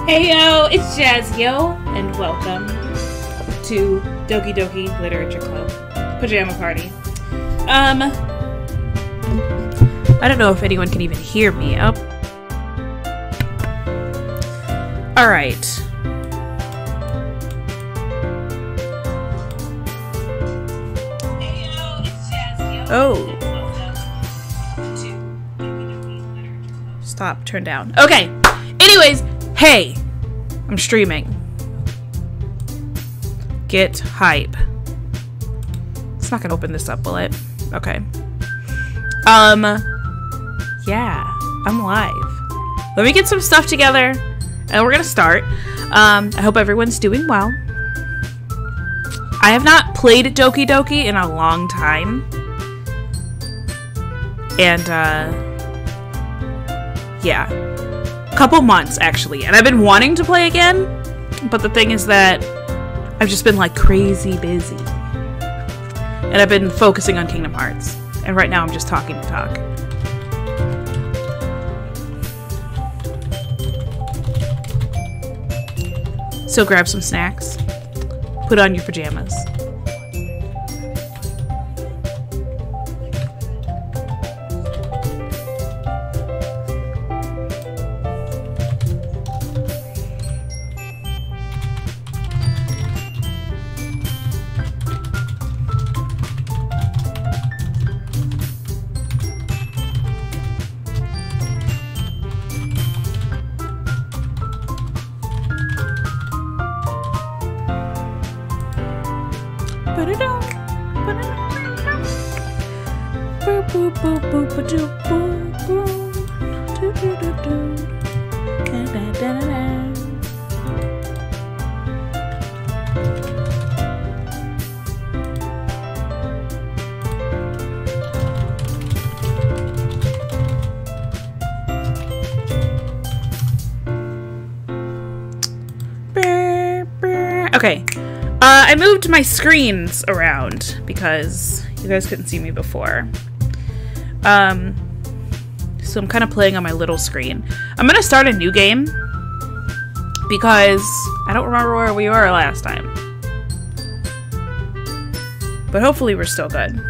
Heyo, it's Jazz Yo, and welcome to Doki Doki Literature Club Pajama Party. I don't know if anyone can even hear me. Oh. Alright. Oh. Stop, turn down. Okay. Anyways, hey, I'm streaming. Get hype. It's not gonna open this up, will it? Okay. Yeah, I'm live. Let me get some stuff together and we're gonna start. I hope everyone's doing well. I have not played Doki Doki in a long time. And, yeah. Couple months, actually. And I've been wanting to play again, but the thing is that I've just been, like, crazy busy. And I've been focusing on Kingdom Hearts. And right now I'm just talking to talk. So grab some snacks. Put on your pajamas. Okay, I moved my screens around because you guys couldn't see me before. So I'm kind of playing on my little screen. I'm gonna start a new game because I don't remember where we were last time. But hopefully we're still good.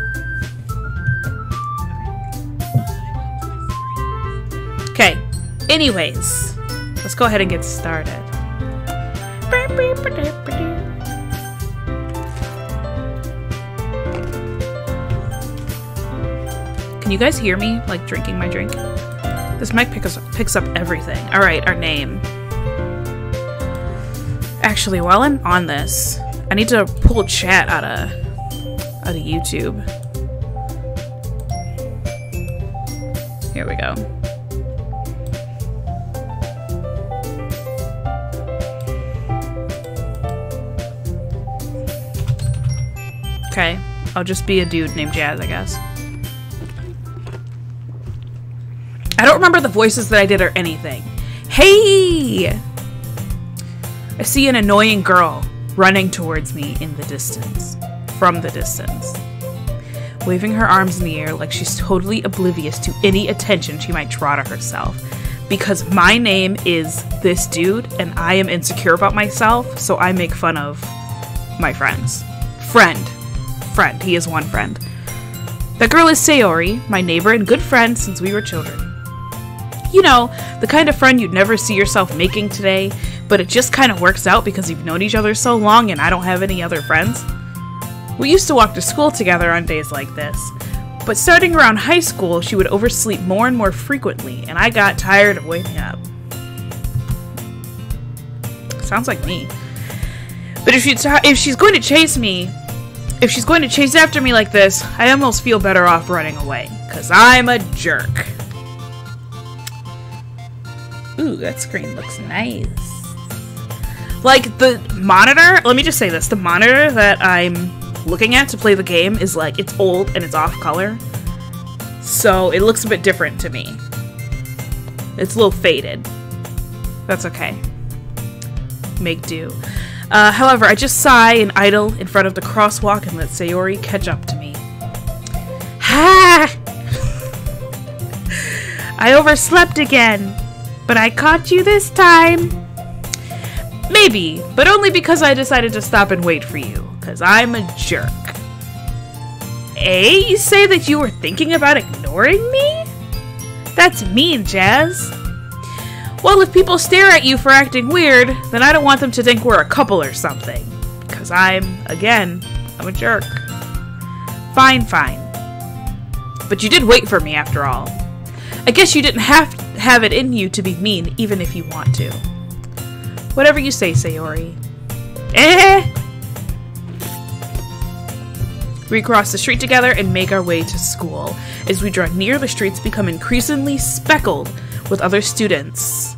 Okay, anyways, let's go ahead and get started. Can you guys hear me, like, drinking my drink? This mic picks up everything. Alright, our name. Actually, while I'm on this, I need to pull chat out of YouTube. Here we go. Okay, I'll just be a dude named Jazz, I guess. I don't remember the voices that I did or anything. Hey! I see an annoying girl running towards me in the distance. From the distance. Waving her arms in the air like she's totally oblivious to any attention she might draw to herself. Because my name is this dude and I am insecure about myself, so I make fun of my friends. Friend. He is one friend. That girl is Sayori, my neighbor and good friend since we were children. You know, the kind of friend you'd never see yourself making today, but it just kind of works out because you've known each other so long and I don't have any other friends. We used to walk to school together on days like this, but starting around high school, she would oversleep more and more frequently, and I got tired of waking up. Sounds like me. But if she's going to chase me, if she's going to chase after me like this, I almost feel better off running away, because I'm a jerk. Ooh, that screen looks nice. Like, the monitor, let me just say this, the monitor that I'm looking at to play the game is like, it's old and it's off color. So it looks a bit different to me. It's a little faded. That's okay. Make do. However, I just sigh and idle in front of the crosswalk and let Sayori catch up to me. Ha! I overslept again, but I caught you this time. Maybe, but only because I decided to stop and wait for you, because I'm a jerk. Eh? You say that you were thinking about ignoring me? That's mean, Jazz. Well, if people stare at you for acting weird, then I don't want them to think we're a couple or something. Because I'm a jerk. Fine, fine. But you did wait for me after all. I guess you didn't have it in you to be mean, even if you want to. Whatever you say, Sayori. We cross the street together and make our way to school. As we draw near, the streets become increasingly speckled with other students.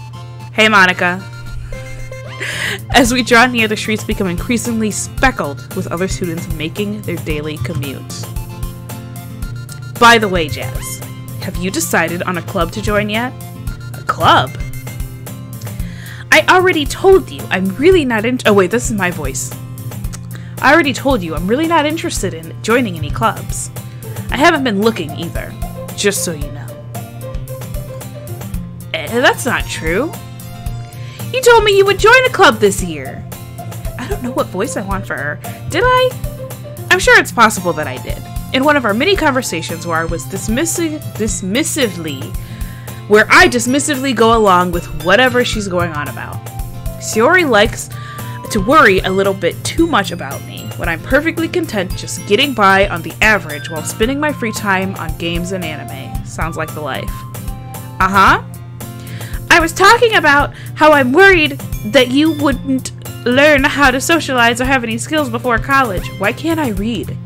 Hey, Monica. As we draw near, the streets become increasingly speckled with other students making their daily commute. By the way, Jazz, have you decided on a club to join yet? A club? I already told you I'm really not oh wait, this is my voice. I already told you I'm really not interested in joining any clubs. I haven't been looking either, just so you know. That's not true. You told me you would join a club this year. I don't know what voice I want for her. Did I? I'm sure it's possible that I did. In one of our mini conversations where I was dismissively go along with whatever she's going on about. Sayori likes to worry a little bit too much about me, when I'm perfectly content just getting by on the average while spending my free time on games and anime. Sounds like the life. Uh-huh. I was talking about how I'm worried that you wouldn't learn how to socialize or have any skills before college. Why can't I read?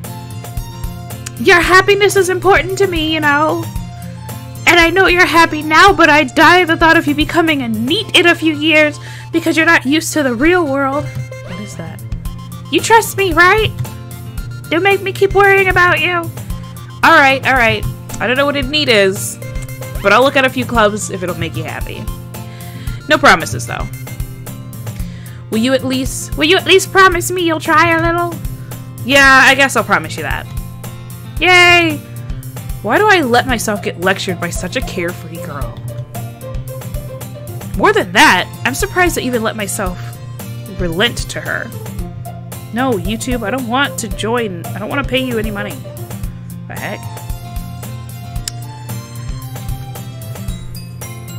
Your happiness is important to me, you know. And I know you're happy now, but I'd die at the thought of you becoming a NEET in a few years because you're not used to the real world. What is that? You trust me, right? Don't make me keep worrying about you. Alright, alright. I don't know what a NEET is, but I'll look at a few clubs if it'll make you happy. No promises, though. Will you at least promise me you'll try a little? Yeah, I guess I'll promise you that. Yay! Why do I let myself get lectured by such a carefree girl? More than that, I'm surprised I even let myself relent to her. No, YouTube, I don't want to join. I don't want to pay you any money. The heck?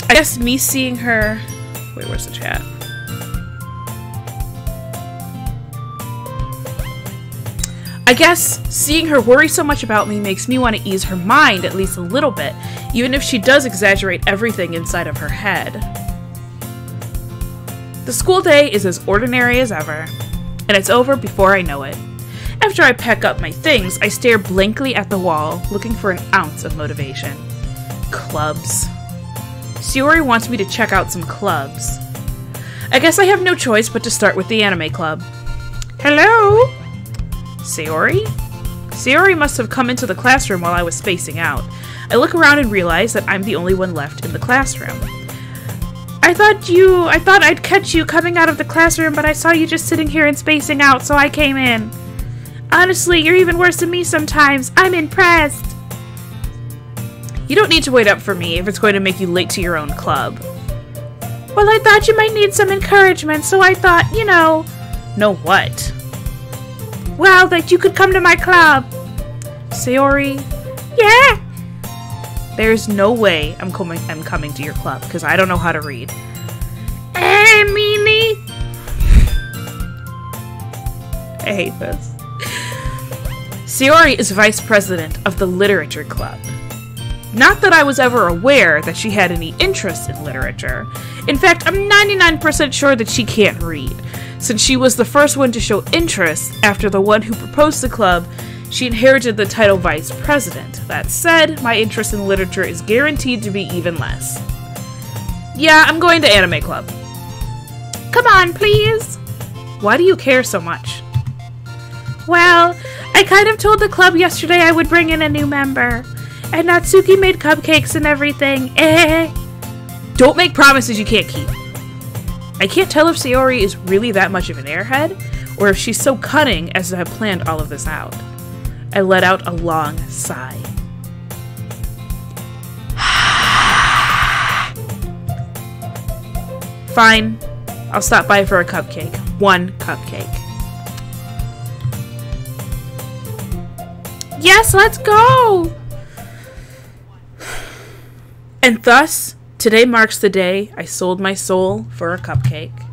I guess me seeing her... Wait, where's the chat? I guess seeing her worry so much about me makes me want to ease her mind at least a little bit, even if she does exaggerate everything inside of her head. The school day is as ordinary as ever, and it's over before I know it. After I pack up my things, I stare blankly at the wall, looking for an ounce of motivation. Clubs. Sayori wants me to check out some clubs. I guess I have no choice but to start with the anime club. Hello? Sayori? Sayori must have come into the classroom while I was spacing out. I look around and realize that I'm the only one left in the classroom. I thought I'd catch you coming out of the classroom, but I saw you just sitting here and spacing out, so I came in. Honestly, you're even worse than me sometimes. I'm impressed. You don't need to wait up for me if it's going to make you late to your own club. Well, I thought you might need some encouragement, so I thought, you know... Know what? Well, that you could come to my club. Sayori? Yeah? There's no way I'm coming to your club, because I don't know how to read. Meanie? I hate this. Sayori is vice president of the literature club. Not that I was ever aware that she had any interest in literature. In fact, I'm 99% sure that she can't read, since she was the first one to show interest after the one who proposed the club. She inherited the title vice president. That said, my interest in literature is guaranteed to be even less. Yeah, I'm going to anime club. Come on, please. Why do you care so much? Well, I kind of told the club yesterday I would bring in a new member. And Natsuki made cupcakes and everything. Don't make promises you can't keep. I can't tell if Sayori is really that much of an airhead, or if she's so cunning as to have planned all of this out. I let out a long sigh. Fine. I'll stop by for a cupcake. One cupcake. Yes, let's go! And thus, today marks the day I sold my soul for a cupcake.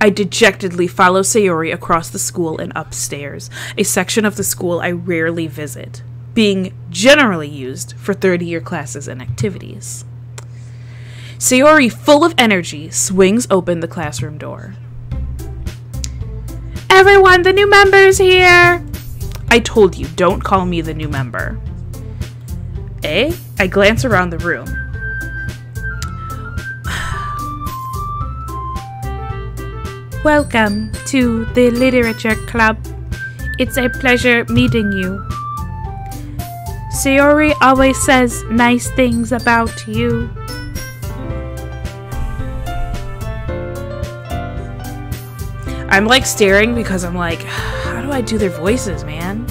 I dejectedly follow Sayori across the school and upstairs, a section of the school I rarely visit, being generally used for third-year classes and activities. Sayori, full of energy, swings open the classroom door. Everyone, the new member's here! I told you, don't call me the new member. Eh? I glance around the room. Welcome to the Literature Club. It's a pleasure meeting you. Sayori always says nice things about you. I'm like staring because I'm like, how do I do their voices, man?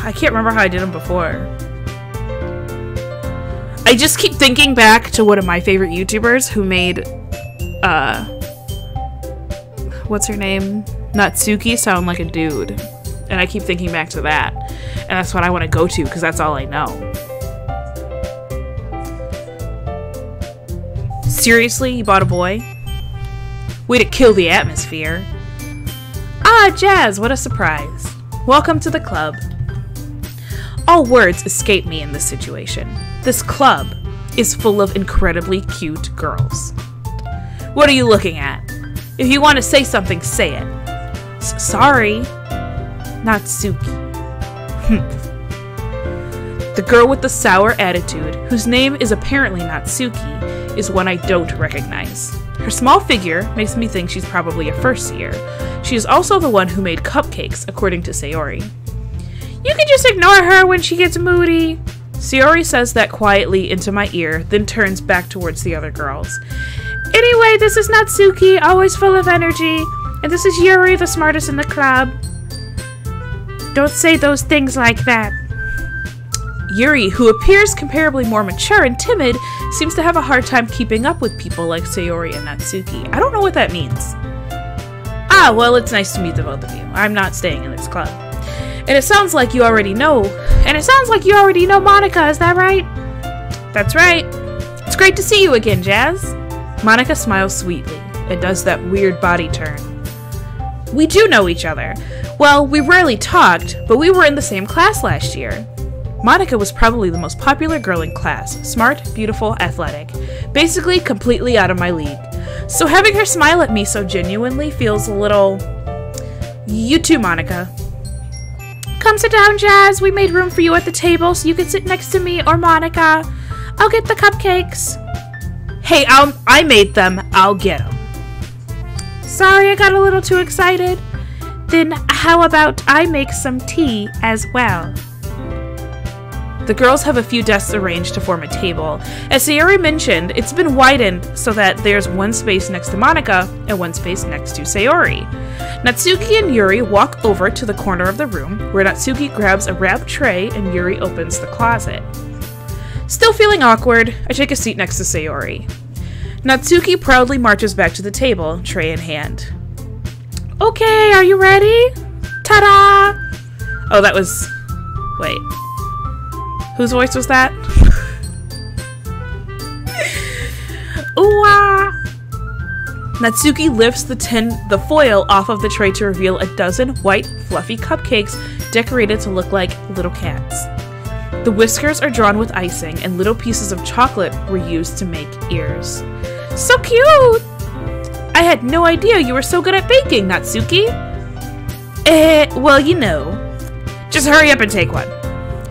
I can't remember how I did them before. I just keep thinking back to one of my favorite YouTubers who made, what's her name? Natsuki sound like a dude. And I keep thinking back to that. And that's what I want to go to because that's all I know. Seriously, you bought a boy? Way to kill the atmosphere. Ah, Jazz, what a surprise. Welcome to the club. All words escape me in this situation. This club is full of incredibly cute girls. What are you looking at? If you want to say something, say it. Sorry. Natsuki. The girl with the sour attitude, whose name is apparently Natsuki, is one I don't recognize. Her small figure makes me think she's probably a first year. She is also the one who made cupcakes, according to Sayori. You can just ignore her when she gets moody. Sayori says that quietly into my ear, then turns back towards the other girls. Anyway, this is Natsuki, always full of energy, and this is Yuri, the smartest in the club. Don't say those things like that. Yuri, who appears comparably more mature and timid, seems to have a hard time keeping up with people like Sayori and Natsuki. I don't know what that means. Ah, well, it's nice to meet the both of you. I'm not staying in this club. And it sounds like you already know. Monica, is that right? That's right. It's great to see you again, Jazz. Monica smiles sweetly and does that weird body turn. We do know each other. Well, we rarely talked, but we were in the same class last year. Monica was probably the most popular girl in class. Smart, beautiful, athletic. Basically, completely out of my league. So having her smile at me so genuinely feels a little... You too, Monica. Come sit down, Jazz. We made room for you at the table so you can sit next to me or Monica. I'll get the cupcakes. Hey, I made them. I'll get them. Sorry, I got a little too excited. Then how about I make some tea as well? The girls have a few desks arranged to form a table. As Sayori mentioned, it's been widened so that there's one space next to Monica and one space next to Sayori. Natsuki and Yuri walk over to the corner of the room, where Natsuki grabs a wrapped tray and Yuri opens the closet. Still feeling awkward, I take a seat next to Sayori. Natsuki proudly marches back to the table, tray in hand. Okay, are you ready? Ta-da! Oh, that was... Wait. Whose voice was that? Ooh-ah! Natsuki lifts the foil off of the tray to reveal a dozen white, fluffy cupcakes decorated to look like little cats. The whiskers are drawn with icing, and little pieces of chocolate were used to make ears. So cute! I had no idea you were so good at baking, Natsuki. Well, you know. Just hurry up and take one.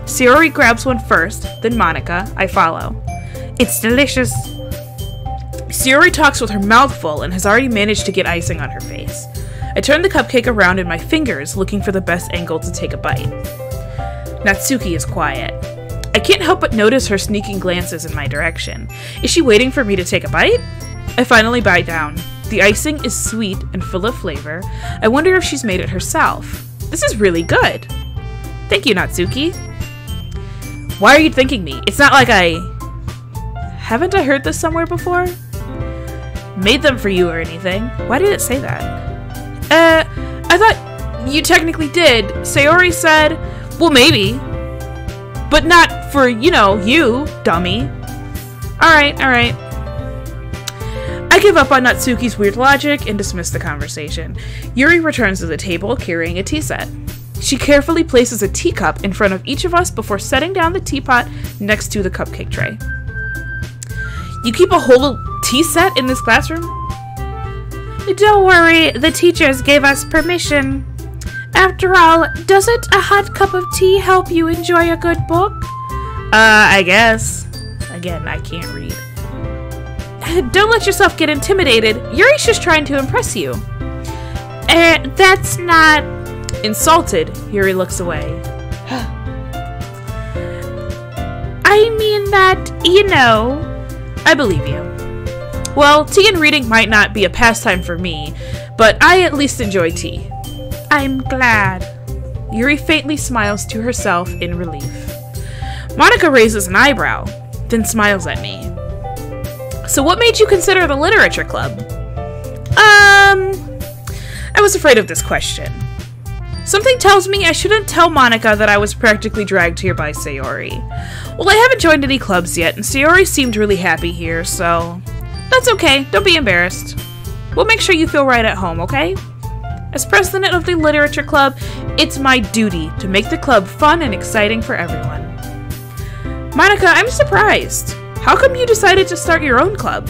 Sayori grabs one first, then Monica. I follow. It's delicious. Sayori talks with her mouth full and has already managed to get icing on her face. I turn the cupcake around in my fingers, looking for the best angle to take a bite. Natsuki is quiet. I can't help but notice her sneaking glances in my direction. Is she waiting for me to take a bite? I finally bite down. The icing is sweet and full of flavor. I wonder if she's made it herself. This is really good. Thank you, Natsuki. Why are you thanking me? It's not like I Haven't I heard this somewhere before? Made them for you or anything. Why did it say that? I thought you technically did. Sayori said, well, maybe. But not for, you know, you, dummy. Alright, alright. I give up on Natsuki's weird logic and dismiss the conversation. Yuri returns to the table carrying a tea set. She carefully places a teacup in front of each of us before setting down the teapot next to the cupcake tray. You keep a whole tea set in this classroom? Don't worry, the teachers gave us permission. After all, doesn't a hot cup of tea help you enjoy a good book? I guess. Again, I can't read. Don't let yourself get intimidated. Yuri's just trying to impress you. That's not... Insulted, Yuri looks away. I mean that, you know... I believe you. Well, tea and reading might not be a pastime for me, but I at least enjoy tea. I'm glad. Yuri faintly smiles to herself in relief. Monika raises an eyebrow, then smiles at me. So what made you consider the literature club? I was afraid of this question. Something tells me I shouldn't tell Monika that I was practically dragged here by Sayori. Well, I haven't joined any clubs yet, and Sayori seemed really happy here, so... That's okay, don't be embarrassed. We'll make sure you feel right at home, okay? As president of the literature club, it's my duty to make the club fun and exciting for everyone. Monika, I'm surprised. How come you decided to start your own club?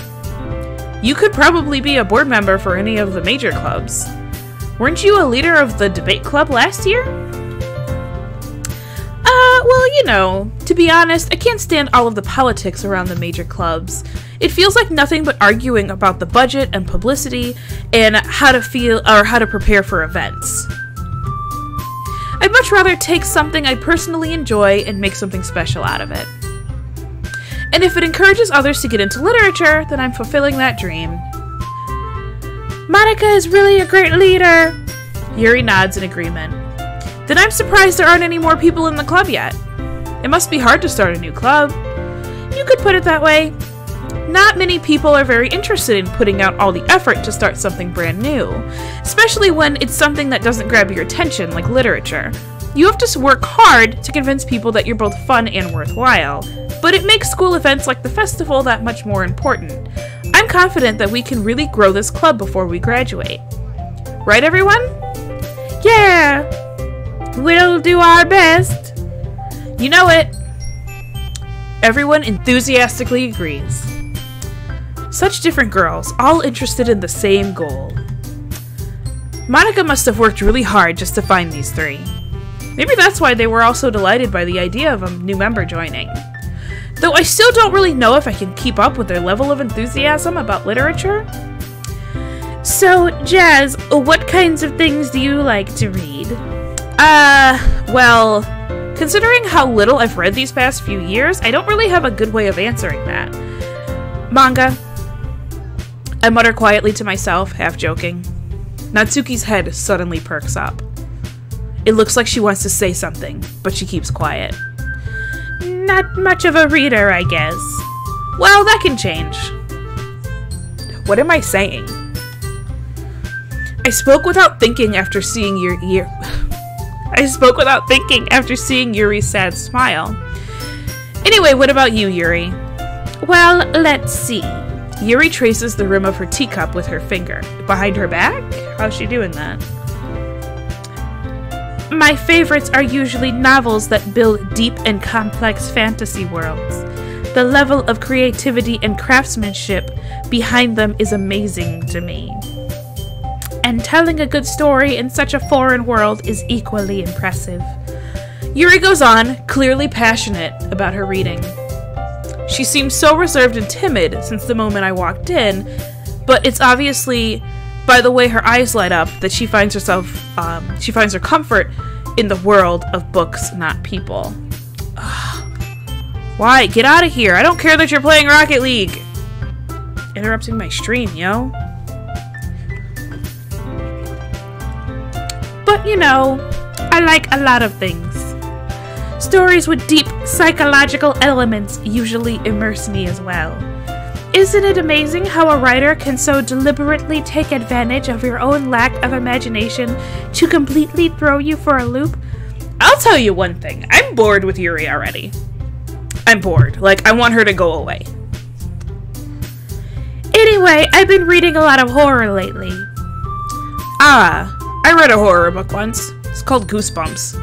You could probably be a board member for any of the major clubs. Weren't you a leader of the debate club last year? Well, you know, to be honest, I can't stand all of the politics around the major clubs. It feels like nothing but arguing about the budget and publicity and how to prepare for events. I'd much rather take something I personally enjoy and make something special out of it. And if it encourages others to get into literature, then I'm fulfilling that dream. Monika is really a great leader. Yuri nods in agreement. Then I'm surprised there aren't any more people in the club yet. It must be hard to start a new club. You could put it that way. Not many people are very interested in putting out all the effort to start something brand new, especially when it's something that doesn't grab your attention, like literature. You have to work hard to convince people that you're both fun and worthwhile, but it makes school events like the festival that much more important. I'm confident that we can really grow this club before we graduate. Right, everyone? Yeah! We'll do our best. You know it. Everyone enthusiastically agrees. Such different girls, all interested in the same goal. Monika must have worked really hard just to find these three. Maybe that's why they were all so delighted by the idea of a new member joining. Though I still don't really know if I can keep up with their level of enthusiasm about literature. So, Jazz, what kinds of things do you like to read? Well, considering how little I've read these past few years, I don't really have a good way of answering that. Manga. I mutter quietly to myself, half joking. Natsuki's head suddenly perks up. It looks like she wants to say something, but she keeps quiet. Not much of a reader, I guess. Well, that can change. What am I saying? I spoke without thinking after seeing Yuri's sad smile. Anyway, what about you, Yuri? Well, let's see. Yuri traces the rim of her teacup with her finger. Behind her back? How's she doing that? My favorites are usually novels that build deep and complex fantasy worlds. The level of creativity and craftsmanship behind them is amazing to me. And telling a good story in such a foreign world is equally impressive. Yuri goes on, clearly passionate about her reading. She seems so reserved and timid since the moment I walked in, but it's obviously by the way her eyes light up that she finds her comfort in the world of books, not people. Ugh. Why? Get out of here. I don't care that you're playing Rocket League. Interrupting my stream, yo. But, you know, I like a lot of things. Stories with deep psychological elements usually immerse me as well. Isn't it amazing how a writer can so deliberately take advantage of your own lack of imagination to completely throw you for a loop? I'll tell you one thing. I'm bored with Yuri already. I'm bored. Like, I want her to go away. Anyway, I've been reading a lot of horror lately. Ah, I read a horror book once. It's called Goosebumps.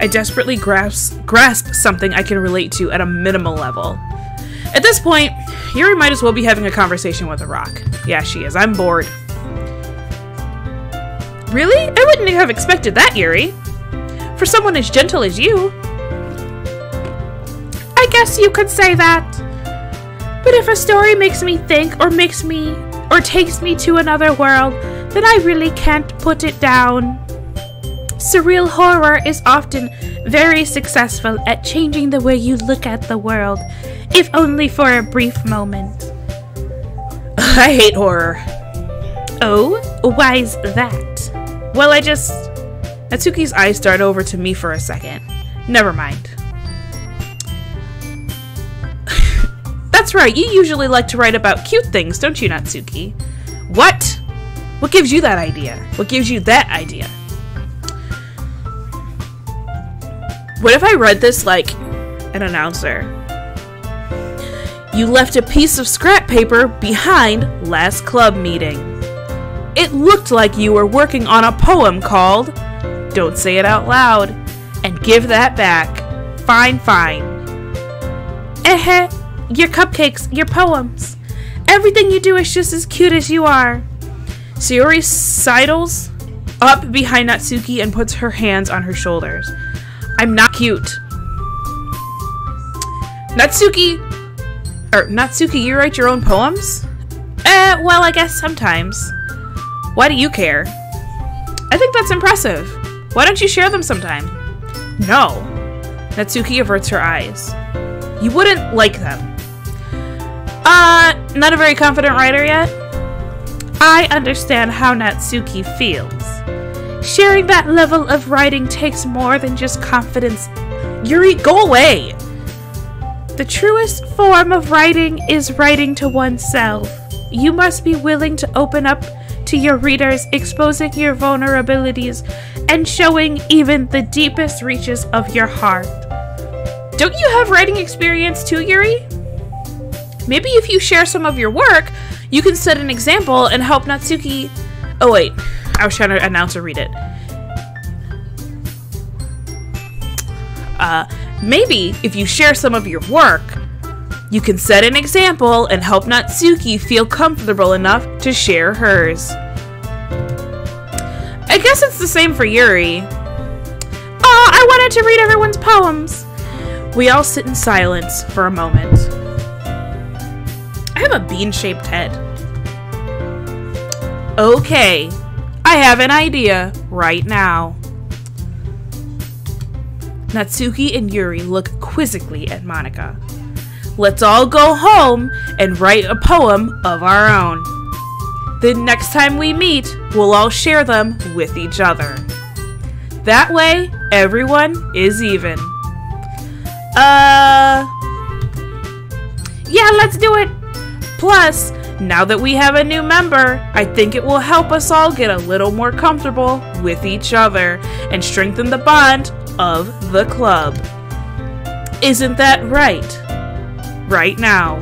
I desperately grasp something I can relate to at a minimal level. At this point, Yuri might as well be having a conversation with a rock. Yeah, she is. I'm bored. Really? I wouldn't have expected that, Yuri. For someone as gentle as you. I guess you could say that. But if a story makes me think or takes me to another world, then I really can't put it down. Surreal horror is often very successful at changing the way you look at the world, if only for a brief moment. I hate horror. Oh, why's that? Well, Natsuki's eyes dart over to me for a second. Never mind. That's right, you usually like to write about cute things, don't you, Natsuki? What? What gives you that idea? What gives you that idea? What if I read this like an announcer? You left a piece of scrap paper behind last club meeting. It looked like you were working on a poem called Don't Say It Out Loud and Give That Back. Fine, fine. Your cupcakes, your poems. Everything you do is just as cute as you are. Sayori sidles up behind Natsuki and puts her hands on her shoulders. I'm not cute. Natsuki, you write your own poems? Well, I guess sometimes. Why do you care? I think that's impressive. Why don't you share them sometime? No. Natsuki averts her eyes. You wouldn't like them. Not a very confident writer yet? I understand how Natsuki feels. Sharing that level of writing takes more than just confidence. Yuri, go away! The truest form of writing is writing to oneself. You must be willing to open up to your readers, exposing your vulnerabilities and showing even the deepest reaches of your heart. Don't you have writing experience too, Yuri? Maybe if you share some of your work, you can set an example and help Natsuki... Oh wait, I was trying to announce or read it. Maybe if you share some of your work, you can set an example and help Natsuki feel comfortable enough to share hers. I guess it's the same for Yuri. I wanted to read everyone's poems. We all sit in silence for a moment. I have a bean-shaped head. Okay, I have an idea right now. Natsuki and Yuri look quizzically at Monika. Let's all go home and write a poem of our own. The next time we meet, we'll all share them with each other. That way, everyone is even. Yeah, let's do it. Plus, now that we have a new member, I think it will help us all get a little more comfortable with each other and strengthen the bond of the club. Isn't that right? Right now.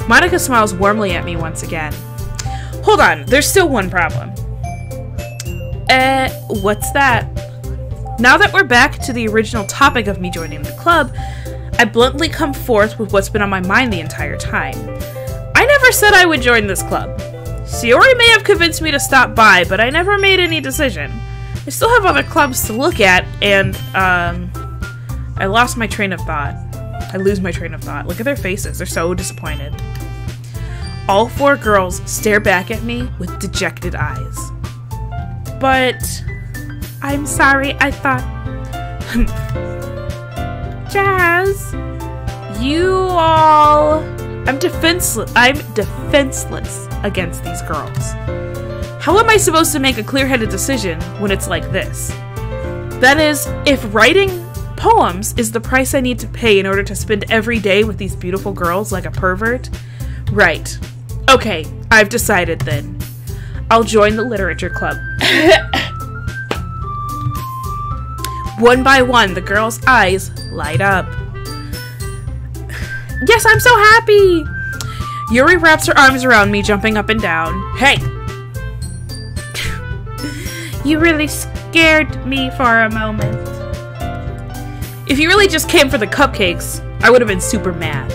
Monika smiles warmly at me once again. Hold on, there's still one problem. What's that? Now that we're back to the original topic of me joining the club, I bluntly come forth with what's been on my mind the entire time. I never said I would join this club. Sayori may have convinced me to stop by, but I never made any decision. I still have other clubs to look at, and, I lost my train of thought. I lose my train of thought. Look at their faces. They're so disappointed. All four girls stare back at me with dejected eyes. But... I'm sorry, I thought... Jazz... You all... I'm defenseless against these girls. How am I supposed to make a clear-headed decision when it's like this? That is, if writing poems is the price I need to pay in order to spend every day with these beautiful girls like a pervert? Right. Okay, I've decided then. I'll join the literature club. One by one, the girls' eyes light up. Yes, I'm so happy! Yuri wraps her arms around me, jumping up and down. Hey! You really scared me for a moment. If you really just came for the cupcakes, I would have been super mad.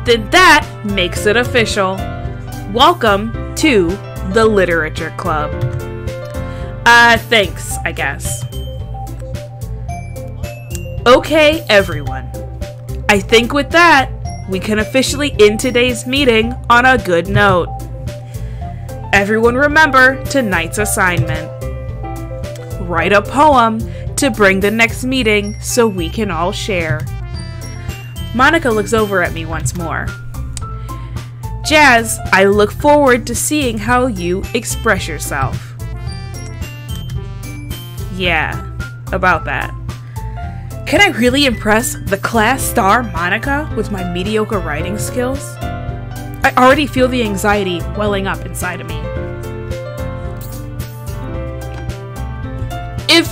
Then that makes it official. Welcome to the Literature Club. Thanks, I guess. Okay, everyone. I think with that, we can officially end today's meeting on a good note. Everyone remember tonight's assignment. Write a poem to bring the next meeting so we can all share. Monica looks over at me once more. Jazz, I look forward to seeing how you express yourself. Yeah, about that. Can I really impress the class star Monica with my mediocre writing skills? I already feel the anxiety welling up inside of me. If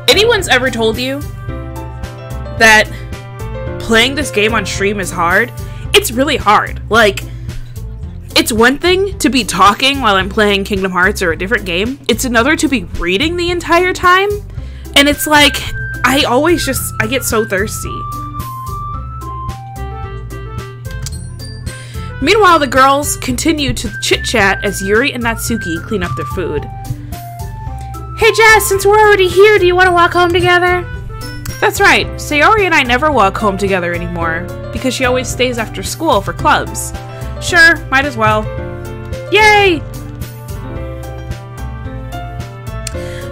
anyone's ever told you that playing this game on stream is hard, it's really hard. Like, it's one thing to be talking while I'm playing Kingdom Hearts or a different game. It's another to be reading the entire time. And it's like, I get so thirsty. Meanwhile, the girls continue to chit-chat as Yuri and Natsuki clean up their food. Hey Jazz, since we're already here, do you want to walk home together? That's right, Sayori and I never walk home together anymore, because she always stays after school for clubs. Sure, might as well. Yay!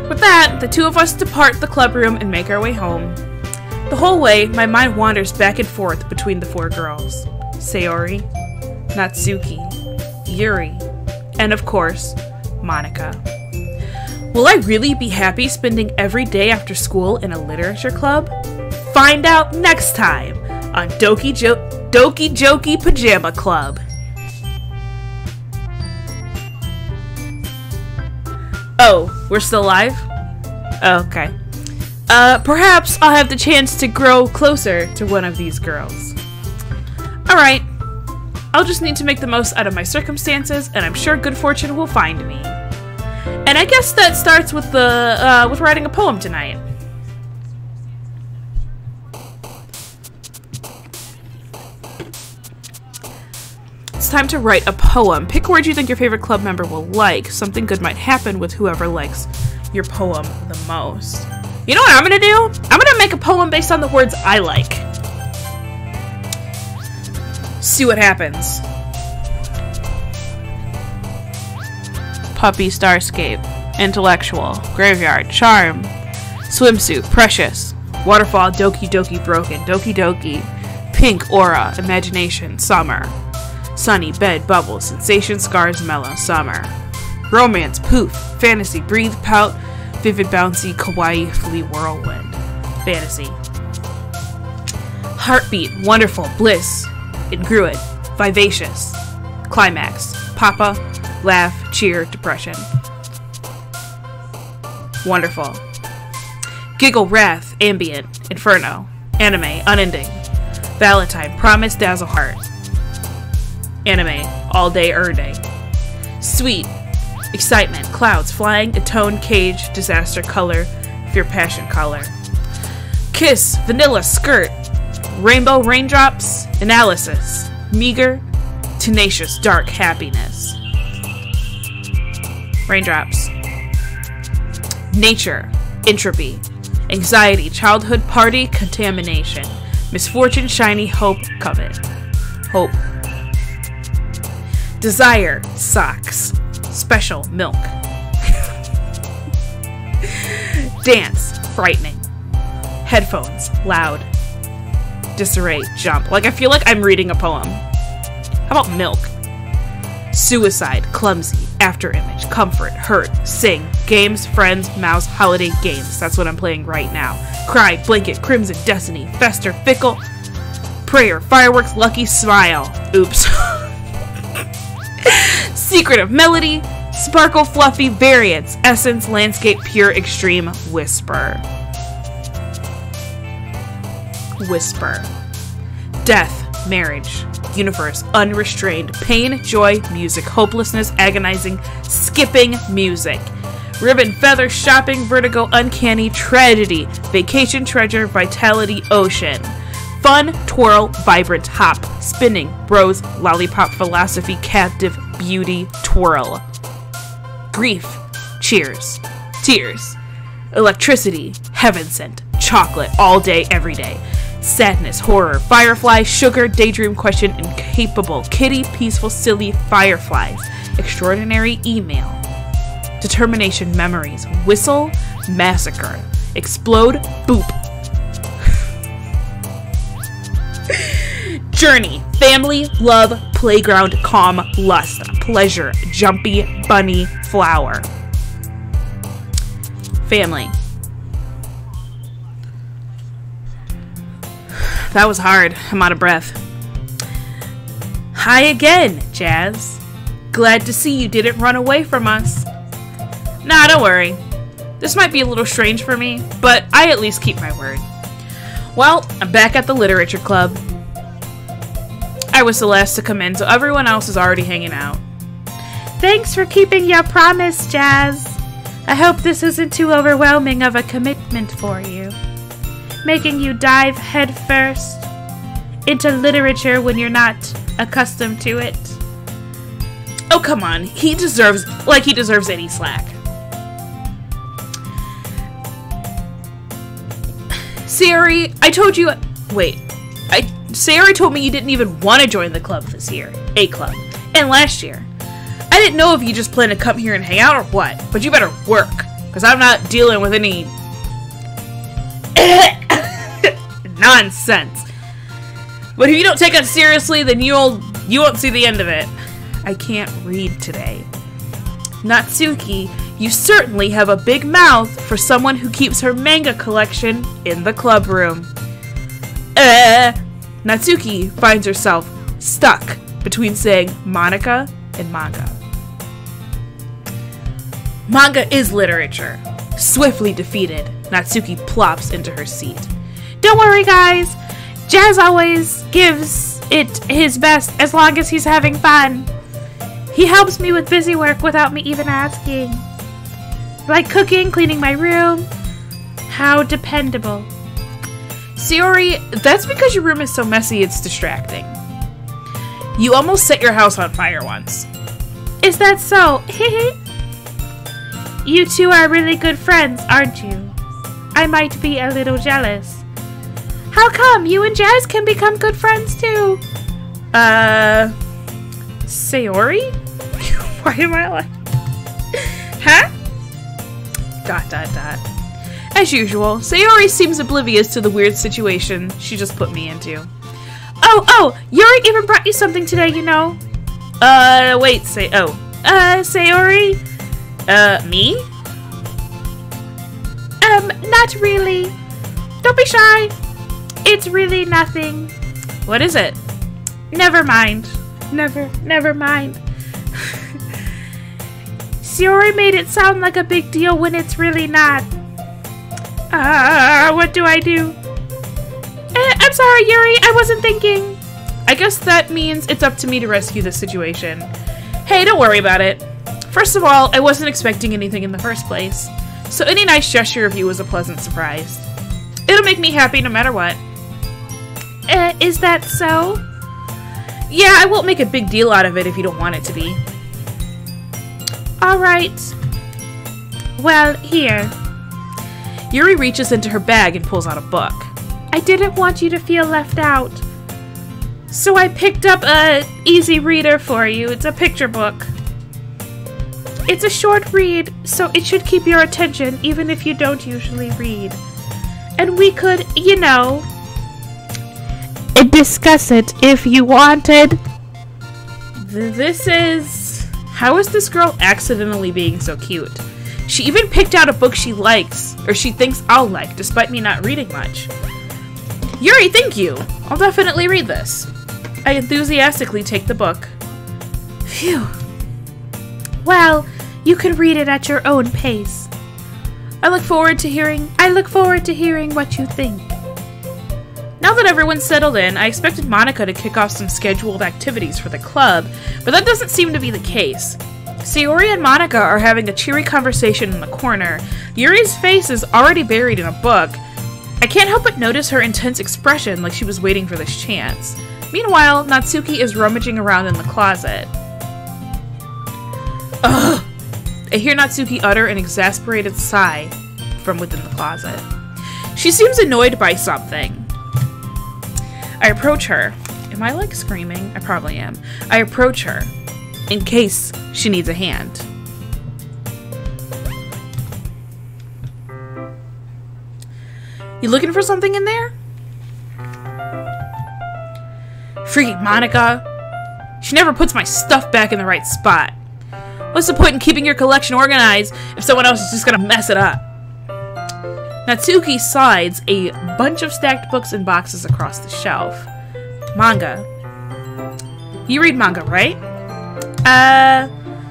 With that, the two of us depart the club room and make our way home. The whole way, my mind wanders back and forth between the four girls. Sayori, Natsuki, Yuri, and of course, Monica. Will I really be happy spending every day after school in a literature club? Find out next time on Doki Doki Pajama Club. Oh, we're still live? Okay. Perhaps I'll have the chance to grow closer to one of these girls. Alright. I'll just need to make the most out of my circumstances, and I'm sure good fortune will find me. And I guess that starts with with writing a poem tonight. It's time to write a poem. Pick a word you think your favorite club member will like. Something good might happen with whoever likes your poem the most. You know what I'm gonna do? I'm gonna make a poem based on the words I like. See what happens. Puppy Starscape, Intellectual, Graveyard, Charm, Swimsuit, Precious, Waterfall, Doki Doki Broken, Doki Doki, Pink, Aura, Imagination, Summer, Sunny, Bed, Bubble, Sensation, Scars, Mellow, Summer, Romance, Poof, Fantasy, Breathe, Pout, Vivid, Bouncy, Kawaii, Flee, Whirlwind, Fantasy, Heartbeat, Wonderful, Bliss, Ingruid, Vivacious, Climax, Papa, Laugh, Cheer, Depression. Wonderful. Giggle, Wrath, Ambient, Inferno, Anime, Unending, Valentine, Promise, Dazzle Heart. Anime, All Day, Day. Sweet, Excitement, Clouds, Flying, Atone, Cage, Disaster, Color, Fear, Passion, Color. Kiss, Vanilla, Skirt, Rainbow, Raindrops, Analysis, Meager, Tenacious, Dark, Happiness. Raindrops. Nature, Entropy, Anxiety, Childhood, Party, Contamination, Misfortune, Shiny, Hope, Covet. Hope. Desire, Socks, Special, Milk. Dance, Frightening. Headphones, Loud. Disarray, Jump. Like, I feel like I'm reading a poem. How about Milk? Suicide, Clumsy. after image, comfort, hurt, sing, games, friends, mouse, holiday games. That's what I'm playing right now. Cry, blanket, crimson, destiny, fester, fickle, prayer, fireworks, lucky, smile. Oops. Secret of melody, sparkle, fluffy, variance, essence, landscape, pure, extreme, whisper. Whisper. Death, marriage, universe, unrestrained, pain, joy, music, hopelessness, agonizing, skipping, music. Ribbon, feather, shopping, vertigo, uncanny, tragedy, vacation, treasure, vitality, ocean. Fun, twirl, vibrant, hop, spinning, bros, lollipop, philosophy, captive, beauty, twirl. Grief, cheers, tears. Electricity, heaven sent, chocolate, all day, every day. Sadness, horror, firefly, sugar, daydream, question, incapable, kitty, peaceful, silly, fireflies. Extraordinary, email. Determination, memories, whistle, massacre. Explode, boop. Journey, family, love, playground, calm, lust, pleasure, jumpy, bunny, flower. Family. That was hard. I'm out of breath. Hi again, Jazz. Glad to see you didn't run away from us. Nah, don't worry. This might be a little strange for me, but I at least keep my word. Well, I'm back at the literature club. I was the last to come in, so everyone else is already hanging out. Thanks for keeping your promise, Jazz. I hope this isn't too overwhelming of a commitment for you. Making you dive headfirst into literature when you're not accustomed to it. Oh, come on. He deserves any slack. Sayori, I told you... Wait. Sayori told me you didn't even want to join the club this year. A club. And last year. I didn't know if you just plan to come here and hang out or what, but you better work. Because I'm not dealing with any... nonsense. But if you don't take us seriously, then you won't see the end of it. I can't read today. Natsuki, you certainly have a big mouth for someone who keeps her manga collection in the club room. Natsuki finds herself stuck between saying Monica and manga. Manga is literature. Swiftly defeated, Natsuki plops into her seat. Don't worry, guys. Jazz always gives it his best as long as he's having fun. He helps me with busy work without me even asking. Like cooking, cleaning my room. How dependable. Sayori, that's because your room is so messy it's distracting. You almost set your house on fire once. Is that so? You two are really good friends, aren't you? I might be a little jealous. How come you and Jazz can become good friends too? Sayori? Why am I like... Huh? ... As usual, Sayori seems oblivious to the weird situation she just put me into. Oh, Yuri even brought you something today, you know. Wait, Sayori? Me? Not really. Don't be shy. It's really nothing. What is it? Never mind. Never mind. Sayori made it sound like a big deal when it's really not. What do I do? I'm sorry, Yuri. I wasn't thinking. I guess that means it's up to me to rescue this situation. Hey, don't worry about it. First of all, I wasn't expecting anything in the first place, so any nice gesture of you was a pleasant surprise. It'll make me happy no matter what. Is that so? Yeah, I won't make a big deal out of it if you don't want it to be. Alright. Well, here. Yuri reaches into her bag and pulls out a book. I didn't want you to feel left out, so I picked up a easy reader for you. It's a picture book. It's a short read, so it should keep your attention even if you don't usually read. And we could, you know, discuss it if you wanted. This is How is this girl accidentally being so cute? She even picked out a book she likes, or she thinks I'll like, despite me not reading much. Yuri, thank you! I'll definitely read this. I enthusiastically take the book. Phew. Well, you can read it at your own pace. I look forward to hearing what you think. Now that everyone's settled in, I expected Monica to kick off some scheduled activities for the club, but that doesn't seem to be the case. Sayori and Monica are having a cheery conversation in the corner. Yuri's face is already buried in a book. I can't help but notice her intense expression, like she was waiting for this chance. Meanwhile, Natsuki is rummaging around in the closet. Ugh! I hear Natsuki utter an exasperated sigh from within the closet. She seems annoyed by something. I approach her. Am I, like, screaming? I probably am. I approach her, in case she needs a hand. You looking for something in there? Freaking Monica. She never puts my stuff back in the right spot. What's the point in keeping your collection organized if someone else is just gonna mess it up? Natsuki slides a bunch of stacked books and boxes across the shelf. Manga. You read manga, right?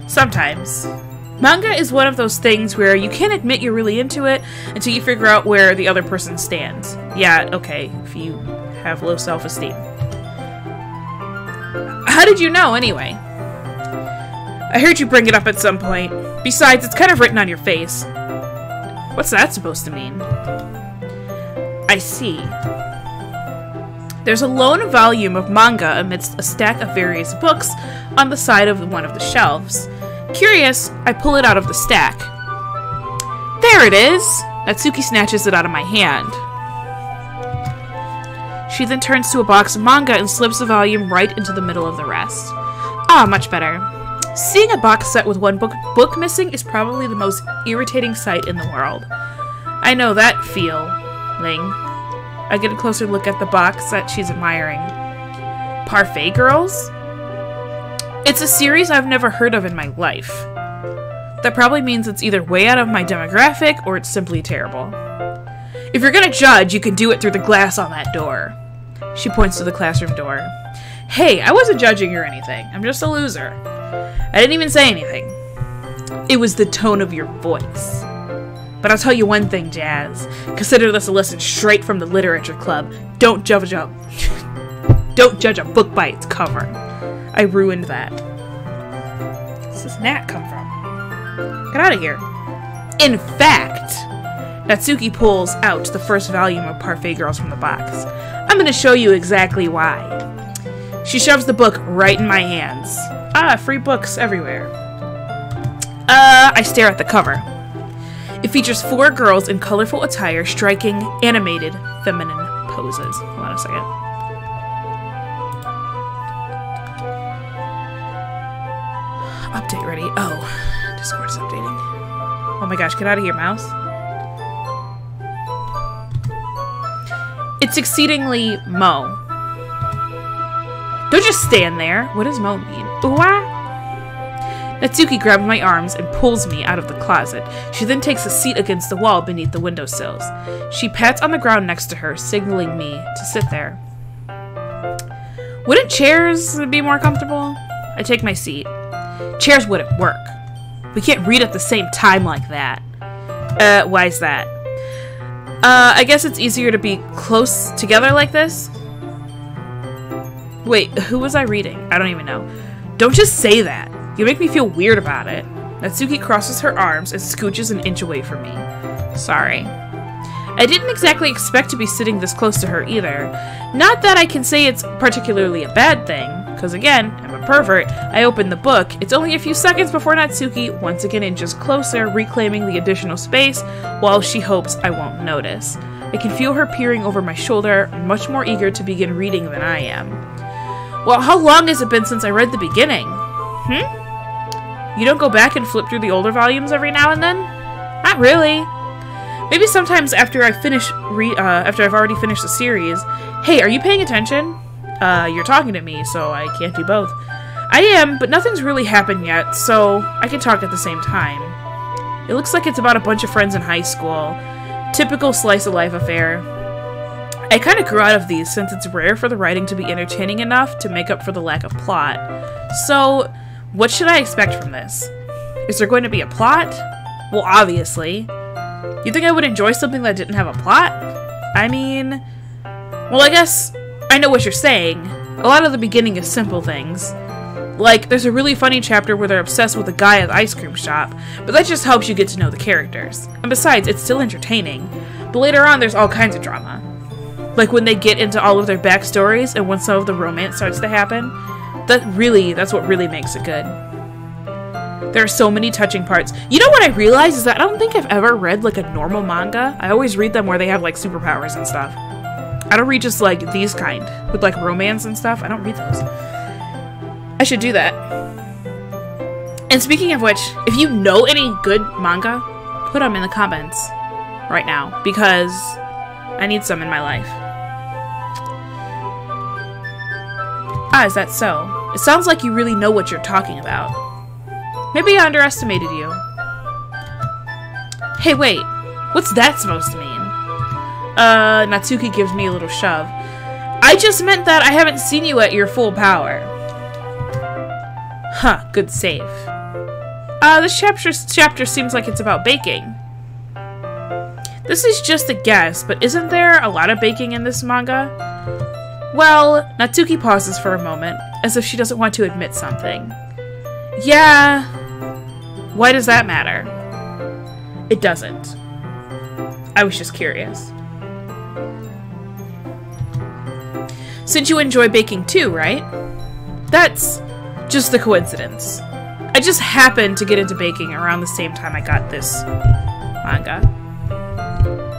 Sometimes. Manga is one of those things where you can't admit you're really into it until you figure out where the other person stands. Yeah, okay, if you have low self-esteem. How did you know, anyway? I heard you bring it up at some point. Besides, it's kind of written on your face. What's that supposed to mean? I see. There's a lone volume of manga amidst a stack of various books on the side of one of the shelves. Curious, I pull it out of the stack. There it is! Natsuki snatches it out of my hand. She then turns to a box of manga and slips the volume right into the middle of the rest. Ah, much better. Seeing a box set with one book missing is probably the most irritating sight in the world. I know that feeling. I get a closer look at the box that she's admiring. Parfait Girls? It's a series I've never heard of in my life. That probably means it's either way out of my demographic or it's simply terrible. If you're gonna judge, you can do it through the glass on that door. She points to the classroom door. Hey, I wasn't judging or anything. I'm just a loser. I didn't even say anything. It was the tone of your voice. But I'll tell you one thing, Jazz. Consider this a lesson straight from the literature club. Don't judge a book by its cover. I ruined that. Where does this gnat come from? Get out of here. In fact, Natsuki pulls out the first volume of Parfait Girls from the box. I'm gonna show you exactly why. She shoves the book right in my hands. Ah, free books everywhere. I stare at the cover. It features 4 girls in colorful attire striking animated feminine poses. Hold on a second. Update ready. Oh, Discord's updating. Oh my gosh, get out of here, mouse. It's exceedingly Mo. Don't just stand there. What does Mo mean? Ooh-ah? Natsuki grabs my arms and pulls me out of the closet. She then takes a seat against the wall beneath the windowsills. She pats on the ground next to her, signaling me to sit there. Wouldn't chairs be more comfortable? I take my seat. Chairs wouldn't work. We can't read at the same time like that. Why is that? I guess it's easier to be close together like this? Wait, who was I reading? I don't even know. Don't just say that. You make me feel weird about it. Natsuki crosses her arms and scooches an inch away from me. Sorry. I didn't exactly expect to be sitting this close to her either. Not that I can say it's particularly a bad thing, because again, I'm a pervert. I open the book. It's only a few seconds before Natsuki once again inches closer, reclaiming the additional space, while she hopes I won't notice. I can feel her peering over my shoulder, much more eager to begin reading than I am. Well, how long has it been since I read the beginning? You don't go back and flip through the older volumes every now and then? Not really. Maybe sometimes after I finish after I've already finished the series. Hey, are you paying attention? You're talking to me, so I can't do both. I am, but nothing's really happened yet, so I can talk at the same time. It looks like it's about a bunch of friends in high school. Typical slice-of-life affair. I kind of grew out of these since it's rare for the writing to be entertaining enough to make up for the lack of plot. So, what should I expect from this? Is there going to be a plot? Well, obviously. You think I would enjoy something that didn't have a plot? I mean... Well, I guess I know what you're saying. A lot of the beginning is simple things. Like, there's a really funny chapter where they're obsessed with a guy at the ice cream shop, but that just helps you get to know the characters. And besides, it's still entertaining. But later on, there's all kinds of drama. Like when they get into all of their backstories and when some of the romance starts to happen. That's what really makes it good. There are so many touching parts. You know what I realized is that I don't think I've ever read like a normal manga. I always read them where they have like superpowers and stuff. I don't read just like these kind with like romance and stuff. I don't read those. I should do that. And speaking of which, if you know any good manga, put them in the comments right now because I need some in my life. Ah, is that so? It sounds like you really know what you're talking about. Maybe I underestimated you. Hey, wait. What's that supposed to mean? Natsuki gives me a little shove. I just meant that I haven't seen you at your full power. Huh, good save. This chapter seems like it's about baking. This is just a guess, but isn't there a lot of baking in this manga? Well, Natsuki pauses for a moment, as if she doesn't want to admit something. Yeah. Why does that matter? It doesn't. I was just curious. Since you enjoy baking too, right? That's just a coincidence. I just happened to get into baking around the same time I got this manga.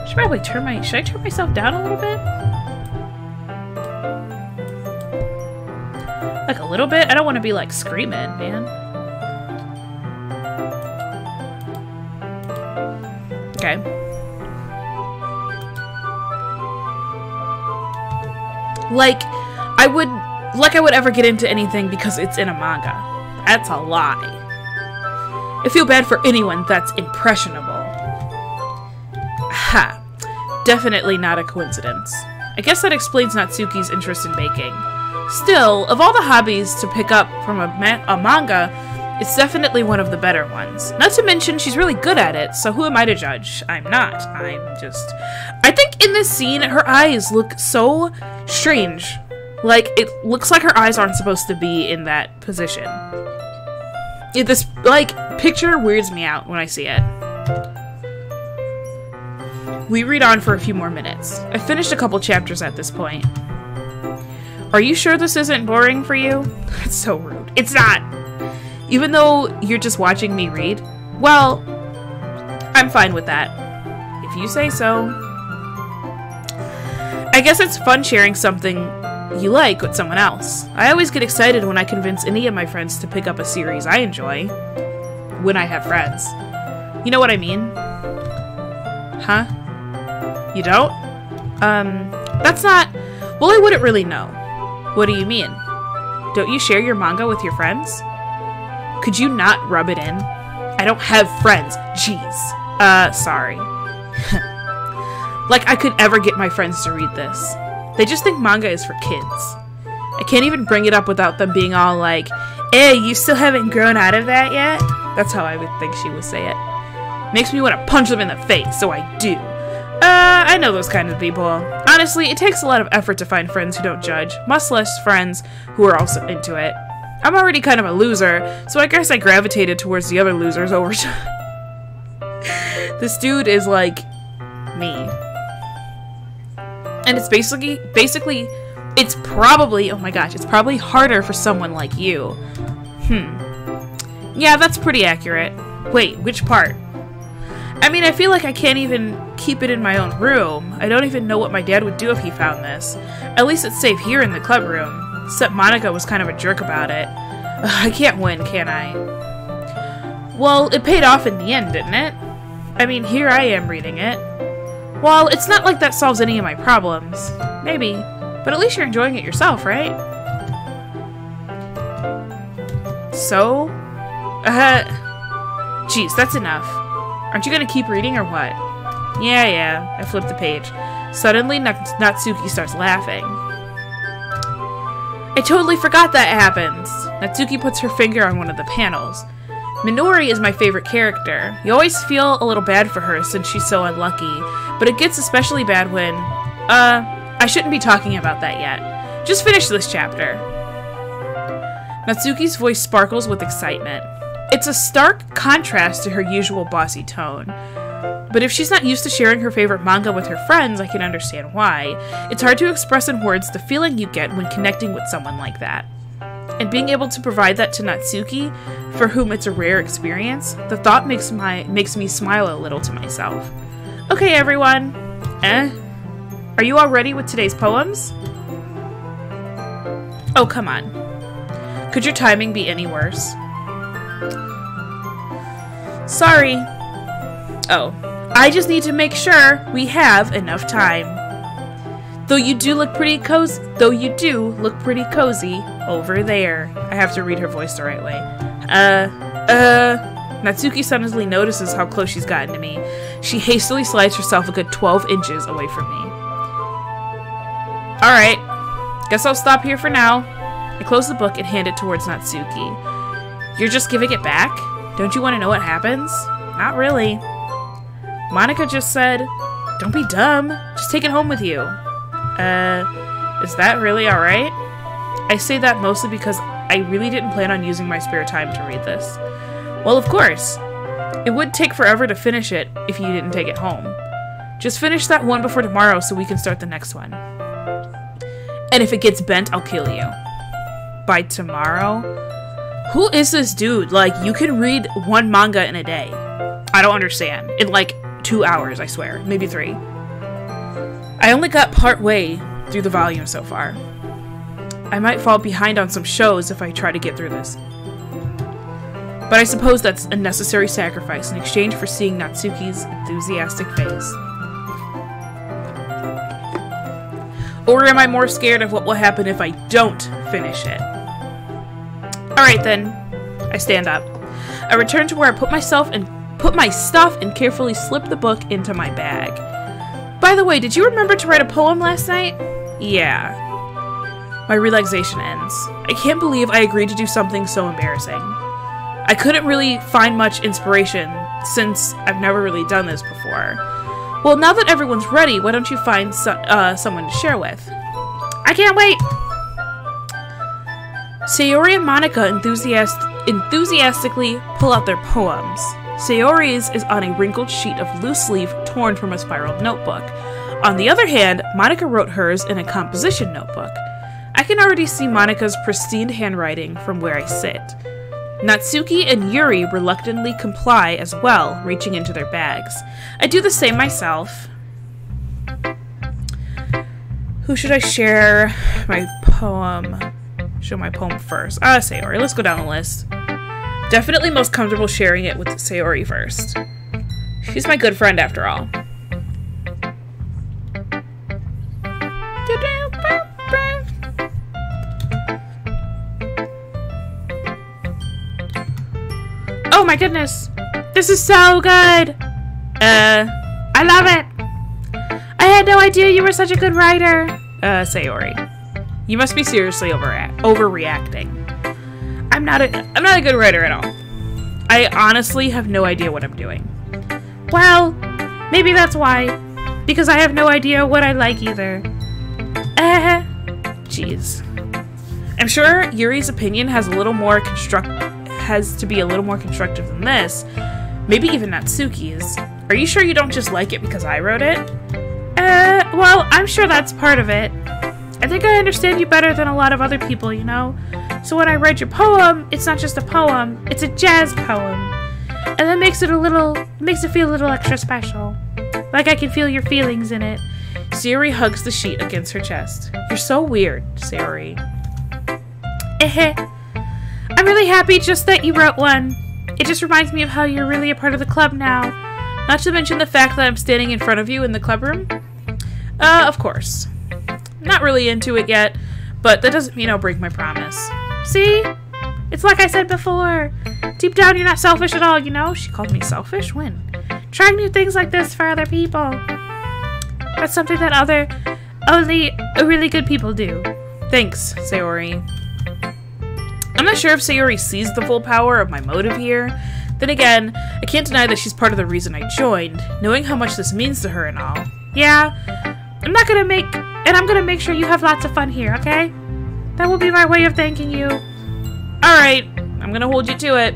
Should I turn myself down a little bit? Like a little bit? I don't want to be like screaming, man. Okay. Like I would ever get into anything because it's in a manga. That's a lie. I feel bad for anyone that's impressionable. Ha. Definitely not a coincidence. I guess that explains Natsuki's interest in baking. Still, of all the hobbies to pick up from a manga, it's definitely one of the better ones. Not to mention, she's really good at it, so who am I to judge? I'm not. I think in this scene, her eyes look so strange. Like, it looks like her eyes aren't supposed to be in that position. This, like, picture weirds me out when I see it. We read on for a few more minutes. I finished a couple chapters at this point. Are you sure this isn't boring for you? That's so rude. It's not! Even though you're just watching me read? Well, I'm fine with that. If you say so. I guess it's fun sharing something you like with someone else. I always get excited when I convince any of my friends to pick up a series I enjoy. When I have friends. You know what I mean? Huh? You don't? That's not... Well, I wouldn't really know. What do you mean? Don't you share your manga with your friends? Could you not rub it in? I don't have friends. Jeez. Sorry. Like I could ever get my friends to read this. They just think manga is for kids. I can't even bring it up without them being all like, "Hey, you still haven't grown out of that yet?" That's how I would think she would say it. Makes me want to punch them in the face, so I do. I know those kind of people. Honestly, it takes a lot of effort to find friends who don't judge, much less friends who are also into it. I'm already kind of a loser, so I guess I gravitated towards the other losers over time. This dude is like me. And it's basically, it's probably, oh my gosh, it's probably harder for someone like you. Yeah, that's pretty accurate. Wait, which part? I mean, I feel like I can't even keep it in my own room. I don't even know what my dad would do if he found this. At least it's safe here in the club room. Except Monica was kind of a jerk about it. Ugh, I can't win, can I? Well, it paid off in the end, didn't it? I mean, here I am reading it. Well, it's not like that solves any of my problems. Maybe. But at least you're enjoying it yourself, right? So? Jeez, that's enough. Aren't you gonna keep reading or what? Yeah, I flipped the page. Suddenly, Natsuki starts laughing. I totally forgot that happens. Natsuki puts her finger on one of the panels. Minori is my favorite character. You always feel a little bad for her since she's so unlucky, but it gets especially bad when... I shouldn't be talking about that yet. Just finish this chapter. Natsuki's voice sparkles with excitement. It's a stark contrast to her usual bossy tone. But if she's not used to sharing her favorite manga with her friends, I can understand why. It's hard to express in words the feeling you get when connecting with someone like that. And being able to provide that to Natsuki, for whom it's a rare experience, the thought makes me smile a little to myself. Okay, everyone. Are you all ready with today's poems? Oh, come on. Could your timing be any worse? Sorry. Oh. I just need to make sure we have enough time. Though you do look pretty cozy over there. I have to read her voice the right way. Natsuki suddenly notices how close she's gotten to me. She hastily slides herself a good 12 inches away from me. Alright. Guess I'll stop here for now. I close the book and hand it towards Natsuki. You're just giving it back? Don't you want to know what happens? Not really. Monica just said, don't be dumb. Just take it home with you. Is that really alright? I say that mostly because I really didn't plan on using my spare time to read this. Well, of course. It would take forever to finish it if you didn't take it home. Just finish that one before tomorrow so we can start the next one. And if it gets bent, I'll kill you. By tomorrow? Who is this dude? Like, you can read one manga in a day. I don't understand. In like 2 hours, I swear. Maybe 3. I only got part way through the volume so far. I might fall behind on some shows if I try to get through this. But I suppose that's a necessary sacrifice in exchange for seeing Natsuki's enthusiastic face. Or am I more scared of what will happen if I don't finish it? Alright then. I stand up. I return to where I put my stuff and carefully slip the book into my bag. By the way, did you remember to write a poem last night? Yeah. My relaxation ends. I can't believe I agreed to do something so embarrassing. I couldn't really find much inspiration since I've never really done this before. Well, now that everyone's ready, why don't you find someone to share with? I can't wait! Sayori and Monica enthusiastically pull out their poems. Sayori's is on a wrinkled sheet of loose leaf torn from a spiraled notebook. On the other hand, Monica wrote hers in a composition notebook. I can already see Monica's pristine handwriting from where I sit. Natsuki and Yuri reluctantly comply as well, reaching into their bags. I do the same myself. Who should I share my poem? Show my poem first. Sayori. Let's go down the list. Definitely most comfortable sharing it with Sayori first. She's my good friend after all. Oh my goodness! This is so good! I love it! I had no idea you were such a good writer! Sayori. You must be seriously overreacting. I'm not a good writer at all. I honestly have no idea what I'm doing. Well, maybe that's why. Because I have no idea what I like either. Jeez. I'm sure Yuri's opinion has to be a little more constructive than this. Maybe even Natsuki's. Are you sure you don't just like it because I wrote it? Well, I'm sure that's part of it. I think I understand you better than a lot of other people, you know? So when I read your poem, it's not just a poem, it's a jazz poem. And that makes it feel a little extra special. Like I can feel your feelings in it. Sayori hugs the sheet against her chest. You're so weird, Sayori. I'm really happy just that you wrote one. It just reminds me of how you're really a part of the club now. Not to mention the fact that I'm standing in front of you in the club room. Of course. Not really into it yet, but that doesn't mean I'll break my promise. See? It's like I said before. Deep down, you're not selfish at all, you know? She called me selfish? When? Trying new things like this for other people. That's something that only really good people do. Thanks, Sayori. I'm not sure if Sayori sees the full power of my motive here. Then again, I can't deny that she's part of the reason I joined, knowing how much this means to her and all. Yeah, I'm gonna make sure you have lots of fun here, okay? That will be my way of thanking you. Alright, I'm gonna hold you to it.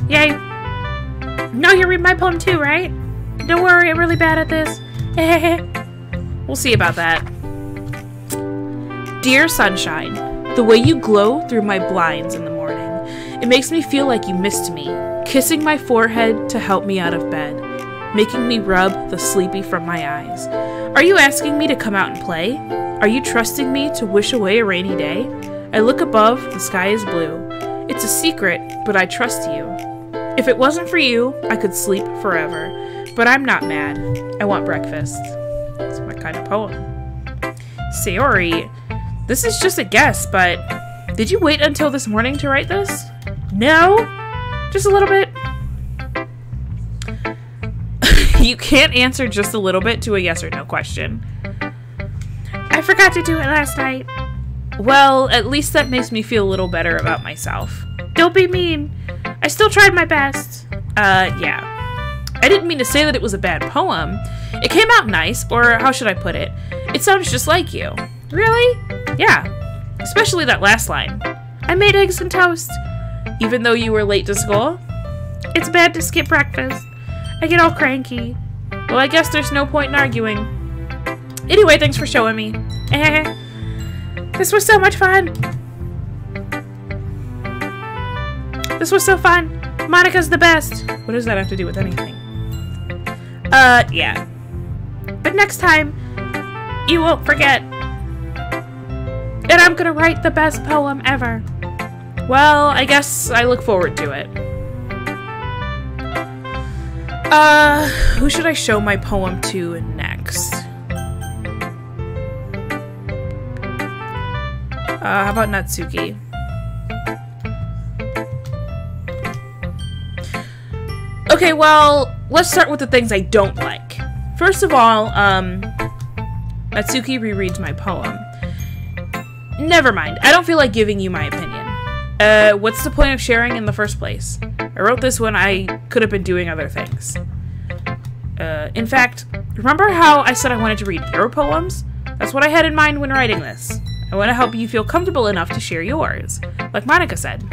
Yay. No, you read my poem too, right? Don't worry, I'm really bad at this. We'll see about that. Dear sunshine, the way you glow through my blinds in the morning, it makes me feel like you missed me, kissing my forehead to help me out of bed, making me rub the sleepy from my eyes. Are you asking me to come out and play? Are you trusting me to wish away a rainy day? I look above, the sky is blue. It's a secret, but I trust you. If it wasn't for you, I could sleep forever. But I'm not mad. I want breakfast. That's my kind of poem. Sayori, this is just a guess, but did you wait until this morning to write this? No, just a little bit. You can't answer just a little bit to a yes or no question. I forgot to do it last night. Well, at least that makes me feel a little better about myself. Don't be mean. I still tried my best. Yeah. I didn't mean to say that it was a bad poem. It came out nice, or how should I put it? It sounds just like you. Really? Yeah. Especially that last line. I made eggs and toast. Even though you were late to school? It's bad to skip breakfast. I get all cranky. Well, I guess there's no point in arguing. Anyway, thanks for showing me. This was so much fun. This was so fun. Monica's the best. What does that have to do with anything? Yeah. But next time, you won't forget. And I'm gonna write the best poem ever. Well, I guess I look forward to it. Who should I show my poem to next? How about Natsuki? Okay, well, let's start with the things I don't like. First of all, Natsuki rereads my poem. Never mind, I don't feel like giving you my opinion. What's the point of sharing in the first place? I wrote this when I could have been doing other things. In fact, remember how I said I wanted to read your poems? That's what I had in mind when writing this. I want to help you feel comfortable enough to share yours, like Monica said.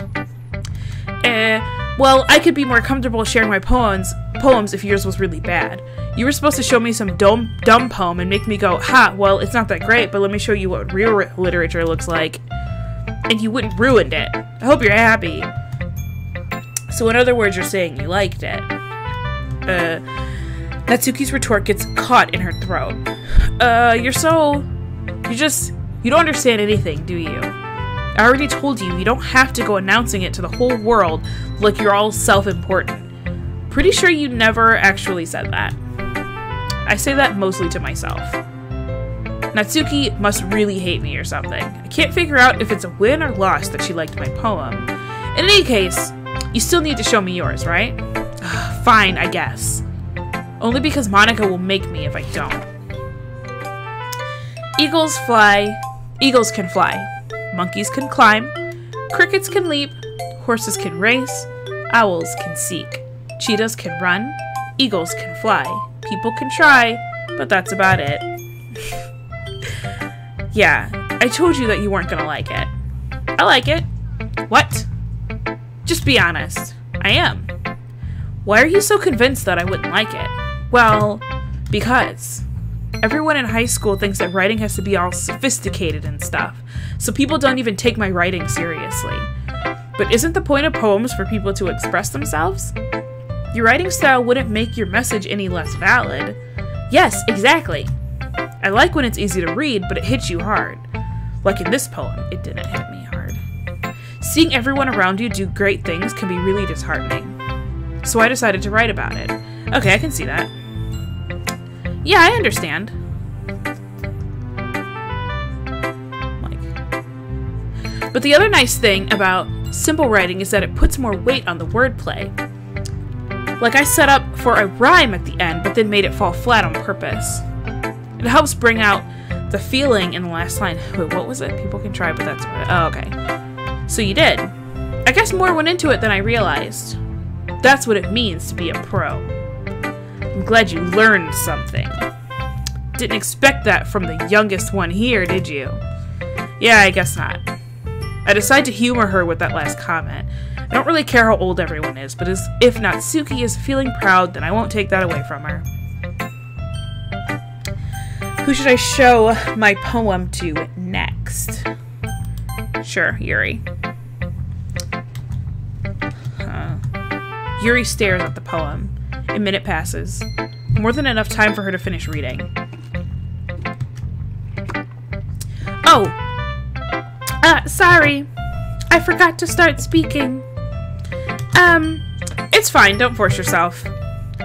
Well, I could be more comfortable sharing my poems if yours was really bad. You were supposed to show me some dumb poem and make me go, ha, well, it's not that great, but let me show you what real literature looks like. And you wouldn't ruined it. I hope you're happy. So in other words, you're saying you liked it. Natsuki's retort gets caught in her throat. You don't understand anything, do you? I already told you, you don't have to go announcing it to the whole world like you're all self-important. Pretty sure you never actually said that. I say that mostly to myself. Natsuki must really hate me or something. I can't figure out if it's a win or loss that she liked my poem. In any case, you still need to show me yours, right? Fine, I guess. Only because Monica will make me if I don't. Eagles can fly. Monkeys can climb. Crickets can leap. Horses can race. Owls can seek. Cheetahs can run. Eagles can fly. People can try, but that's about it. Yeah, I told you that you weren't gonna like it. I like it. What? Just be honest. I am. Why are you so convinced that I wouldn't like it? Well, because everyone in high school thinks that writing has to be all sophisticated and stuff, so people don't even take my writing seriously. But isn't the point of poems for people to express themselves? Your writing style wouldn't make your message any less valid. Yes, exactly. I like when it's easy to read, but it hits you hard. Like in this poem, it didn't hit me hard. Seeing everyone around you do great things can be really disheartening. So I decided to write about it. Okay, I can see that. Yeah, I understand. But the other nice thing about simple writing is that it puts more weight on the wordplay. Like I set up for a rhyme at the end, but then made it fall flat on purpose. It helps bring out the feeling in the last line. Wait, what was it? People can try, but that's what oh, okay. So you did. I guess more went into it than I realized. That's what it means to be a pro. I'm glad you learned something. Didn't expect that from the youngest one here, did you? Yeah, I guess not. I decide to humor her with that last comment. I don't really care how old everyone is, but if Natsuki is feeling proud, then I won't take that away from her. Who should I show my poem to next? Sure, Yuri. Yuri stares at the poem. A minute passes. More than enough time for her to finish reading. Oh! Sorry. I forgot to start speaking. It's fine. Don't force yourself.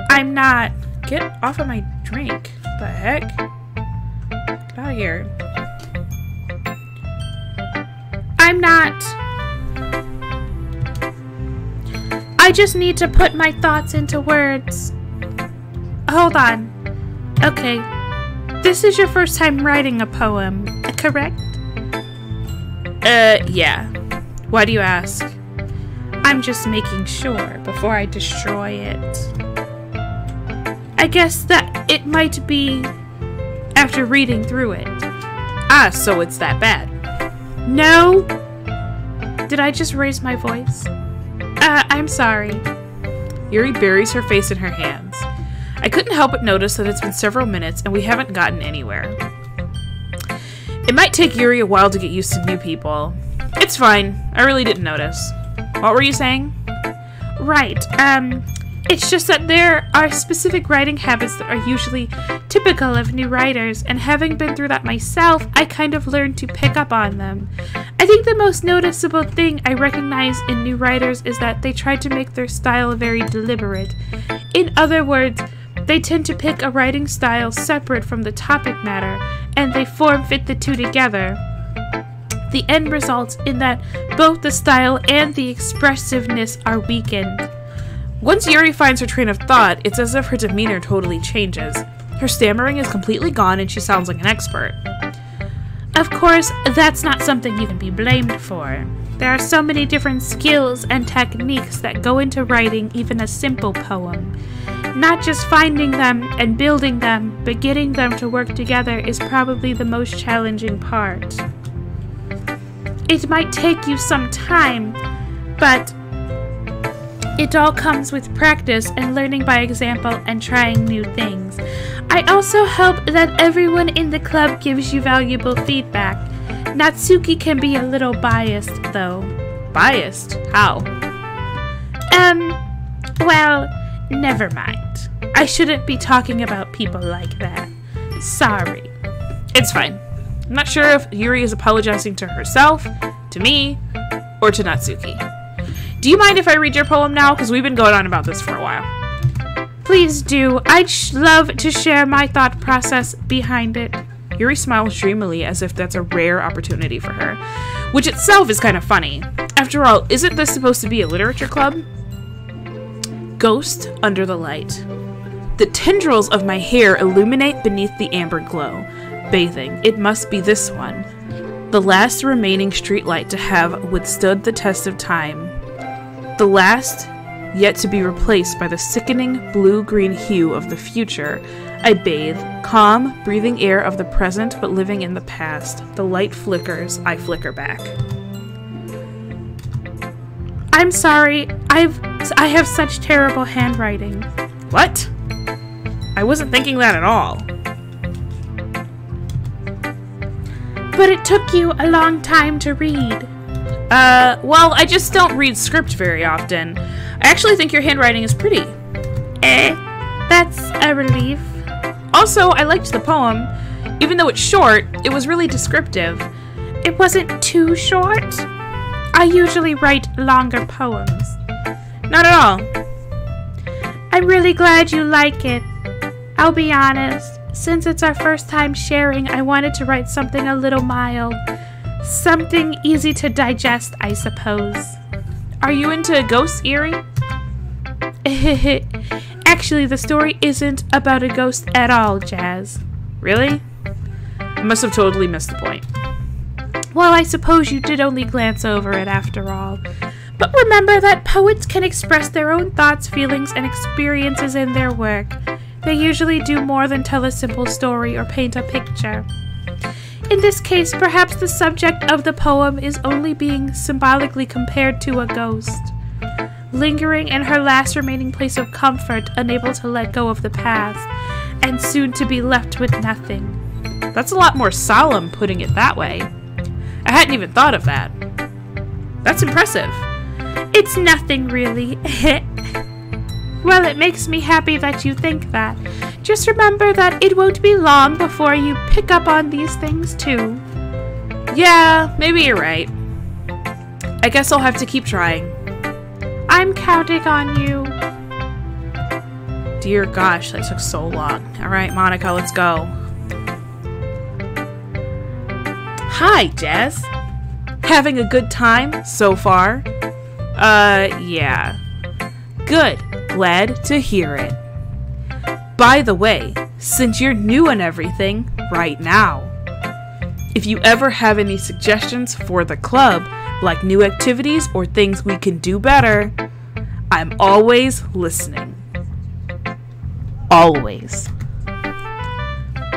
I'm not. Get off of my drink. What the heck? Get out of here. I'm not. I just need to put my thoughts into words. Hold on. Okay. This is your first time writing a poem, correct? Yeah. Why do you ask? I'm just making sure before I destroy it. I guess that it might be after reading through it. Ah, so it's that bad. No! Did I just raise my voice? I'm sorry. Yuri buries her face in her hands. I couldn't help but notice that it's been several minutes and we haven't gotten anywhere. It might take Yuri a while to get used to new people. It's fine. I really didn't notice. What were you saying? Right. It's just that there are specific writing habits that are usually typical of new writers, and having been through that myself, I kind of learned to pick up on them. I think the most noticeable thing I recognize in new writers is that they try to make their style very deliberate. In other words, they tend to pick a writing style separate from the topic matter, and they form-fit the two together. The end results in that both the style and the expressiveness are weakened. Once Yuri finds her train of thought, it's as if her demeanor totally changes. Her stammering is completely gone and she sounds like an expert. Of course, that's not something you can be blamed for. There are so many different skills and techniques that go into writing even a simple poem. Not just finding them and building them, but getting them to work together is probably the most challenging part. It might take you some time, but it all comes with practice and learning by example and trying new things. I also hope that everyone in the club gives you valuable feedback. Natsuki can be a little biased, though. Biased? How? Well, never mind. I shouldn't be talking about people like that. Sorry. It's fine. I'm not sure if Yuri is apologizing to herself, to me, or to Natsuki. Do you mind if I read your poem now? Because we've been going on about this for a while. Please do. I'd love to share my thought process behind it. Yuri smiles dreamily as if that's a rare opportunity for her, which itself is kind of funny. After all, isn't this supposed to be a literature club? Ghost under the light. The tendrils of my hair illuminate beneath the amber glow. Bathing. It must be this one. The last remaining streetlight to have withstood the test of time. The last yet to be replaced by the sickening blue-green hue of the future. I bathe, calm, breathing air of the present but living in the past. The light flickers, I flicker back. I'm sorry, I have such terrible handwriting. What? I wasn't thinking that at all. But it took you a long time to read. Well, I just don't read script very often. I actually think your handwriting is pretty. That's a relief. Also, I liked the poem. Even though it's short, it was really descriptive. It wasn't too short. I usually write longer poems. Not at all. I'm really glad you like it. I'll be honest, since it's our first time sharing, I wanted to write something a little mild. Something easy to digest, I suppose. Are you into ghosts, Eerie? Actually, the story isn't about a ghost at all, Jazz. Really? I must have totally missed the point. Well, I suppose you did only glance over it after all. But remember that poets can express their own thoughts, feelings, and experiences in their work. They usually do more than tell a simple story or paint a picture. In this case, perhaps the subject of the poem is only being symbolically compared to a ghost, lingering in her last remaining place of comfort, unable to let go of the past, and soon to be left with nothing. That's a lot more solemn, putting it that way. I hadn't even thought of that. That's impressive. It's nothing, really. Well, it makes me happy that you think that. Just remember that it won't be long before you pick up on these things, too. Yeah, maybe you're right. I guess I'll have to keep trying. I'm counting on you. Dear gosh, that took so long. Alright, Monica, let's go. Hi, Jazz. Having a good time so far? Yeah. Good. Glad to hear it. By the way, since you're new and everything right now, if you ever have any suggestions for the club, like new activities or things we can do better, I'm always listening. Always.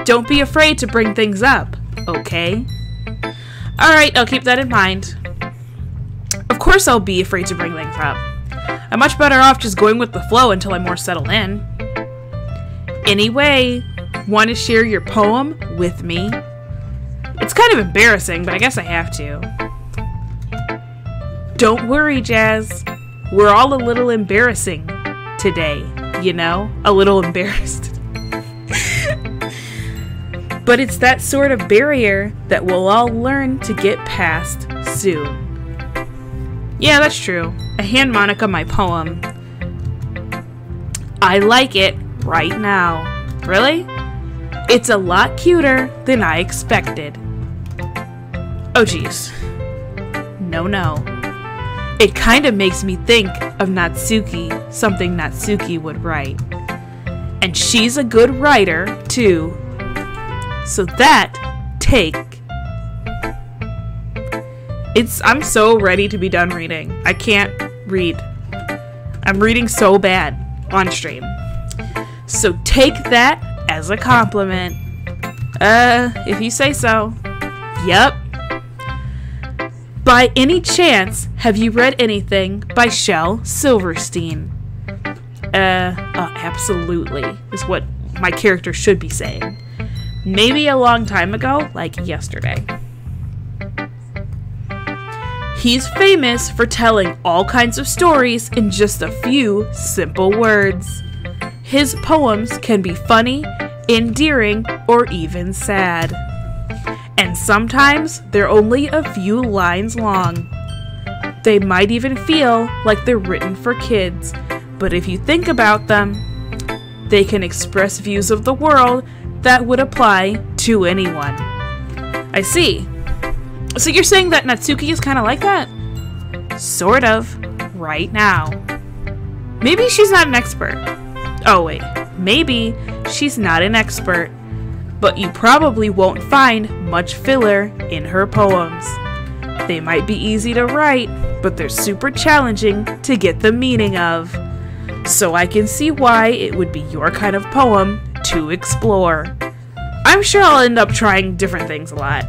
Don't be afraid to bring things up, okay? Alright, I'll keep that in mind. Of course I'll be afraid to bring things up. I'm much better off just going with the flow until I'm more settled in. Anyway, want to share your poem with me? It's kind of embarrassing, but I guess I have to. Don't worry, Jazz. We're all a little embarrassing today, you know? A little embarrassed. But it's that sort of barrier that we'll all learn to get past soon. Yeah, that's true. I hand Monica my poem. I like it right now. Really? It's a lot cuter than I expected. Oh geez. No. It kind of makes me think of Natsuki, something Natsuki would write. And she's a good writer, too. So that, take. I'm so ready to be done reading. I can't read. I'm reading so bad on stream. So take that as a compliment. If you say so. Yep. By any chance, have you read anything by Shel Silverstein? Absolutely, is what my character should be saying. Maybe a long time ago, like yesterday. He's famous for telling all kinds of stories in just a few simple words. His poems can be funny, endearing, or even sad. And sometimes they're only a few lines long. They might even feel like they're written for kids, but if you think about them, they can express views of the world that would apply to anyone. I see. So you're saying that Natsuki is kind of like that? Sort of. Right now. Maybe she's not an expert. Oh wait. Maybe she's not an expert. But you probably won't find much filler in her poems. They might be easy to write, but they're super challenging to get the meaning of. So I can see why it would be your kind of poem to explore. I'm sure I'll end up trying different things a lot.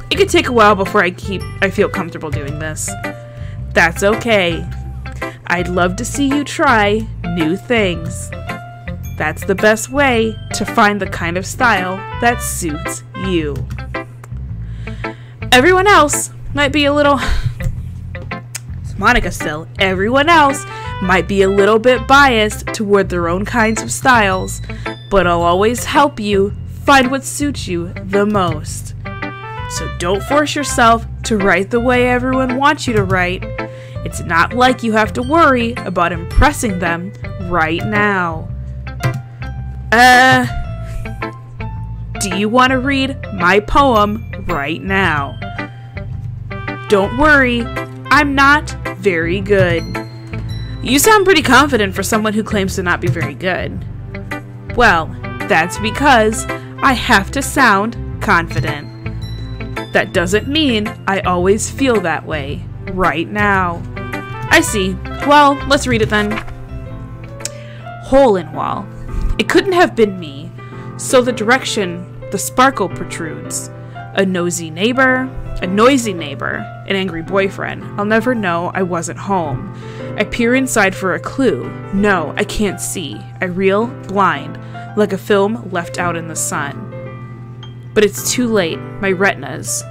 It could take a while before I feel comfortable doing this. That's okay. I'd love to see you try new things. That's the best way to find the kind of style that suits you. Everyone else might be a little... Monica still. Everyone else might be a little bit biased toward their own kinds of styles, but I'll always help you find what suits you the most. So don't force yourself to write the way everyone wants you to write. It's not like you have to worry about impressing them right now. Do you want to read my poem right now? Don't worry, I'm not very good. You sound pretty confident for someone who claims to not be very good. Well, that's because I have to sound confident. That doesn't mean I always feel that way right now. I see. Well, let's read it then. Hole in wall. It couldn't have been me, so the direction the sparkle protrudes. A noisy neighbor, an angry boyfriend. I'll never know I wasn't home. I peer inside for a clue. No, I can't see. I reel blind, like a film left out in the sun. But it's too late. My retinas,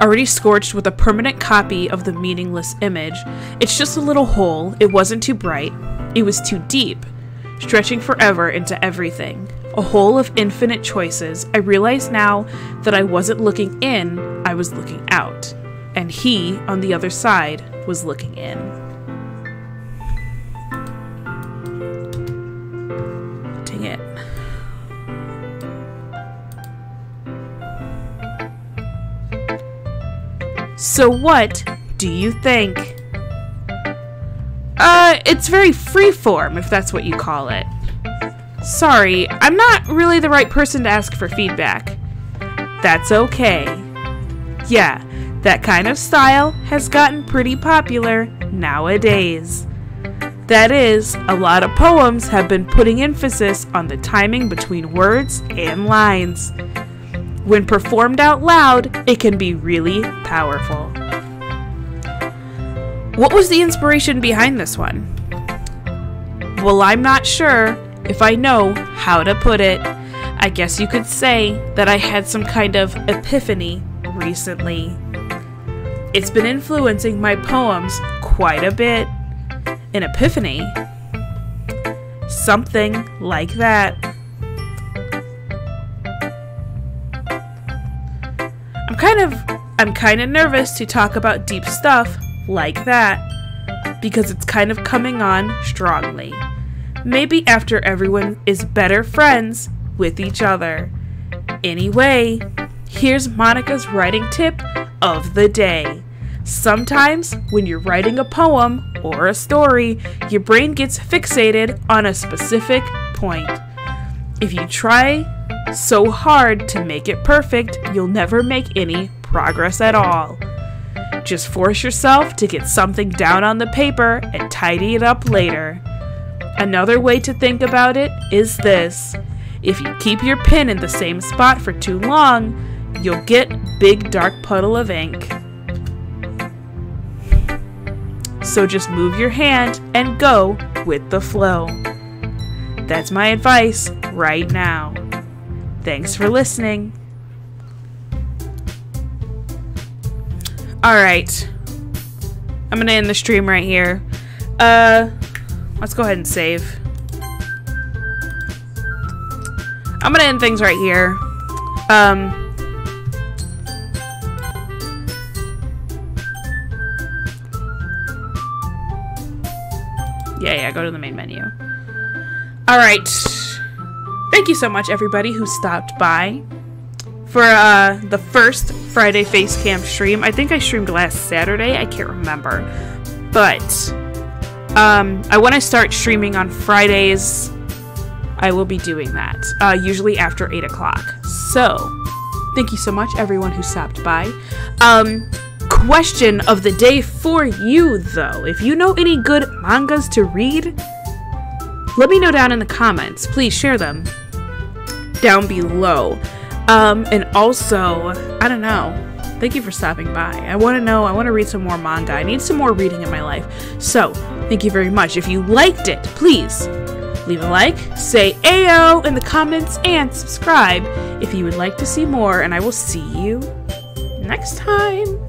already scorched with a permanent copy of the meaningless image. It's just a little hole. It wasn't too bright. It was too deep, stretching forever into everything. A hole of infinite choices. I realize now that I wasn't looking in, I was looking out. And he, on the other side, was looking in. Dang it. So what do you think? It's very freeform, if that's what you call it. Sorry, I'm not really the right person to ask for feedback. That's okay. Yeah, that kind of style has gotten pretty popular nowadays. That is, a lot of poems have been putting emphasis on the timing between words and lines. When performed out loud, it can be really powerful. What was the inspiration behind this one? Well, I'm not sure if I know how to put it. I guess you could say that I had some kind of epiphany recently. It's been influencing my poems quite a bit. An epiphany? Something like that. I'm kind of nervous to talk about deep stuff like that because it's kind of coming on strongly. Maybe after everyone is better friends with each other. Anyway, here's Monica's writing tip of the day. Sometimes when you're writing a poem or a story, your brain gets fixated on a specific point. If you try so hard to make it perfect, you'll never make any progress at all. Just force yourself to get something down on the paper and tidy it up later. Another way to think about it is this. If you keep your pen in the same spot for too long, you'll get big dark puddle of ink. So just move your hand and go with the flow. That's my advice right now. Thanks for listening. Alright. I'm gonna end the stream right here. Let's go ahead and save. I'm gonna end things right here. Yeah, go to the main menu. Alright. Thank you so much, everybody who stopped by for the first Friday Facecam stream. I think I streamed last Saturday. I can't remember. But I want to start streaming on Fridays. I will be doing that, usually after 8 o'clock. So, thank you so much, everyone who stopped by. Question of the day for you, though. If you know any good mangas to read, let me know down in the comments. Please share them down below. And also, I don't know. Thank you for stopping by. I want to read some more manga. I need some more reading in my life. So, thank you very much. If you liked it, please leave a like, say Ayo in the comments, and subscribe if you would like to see more. And I will see you next time.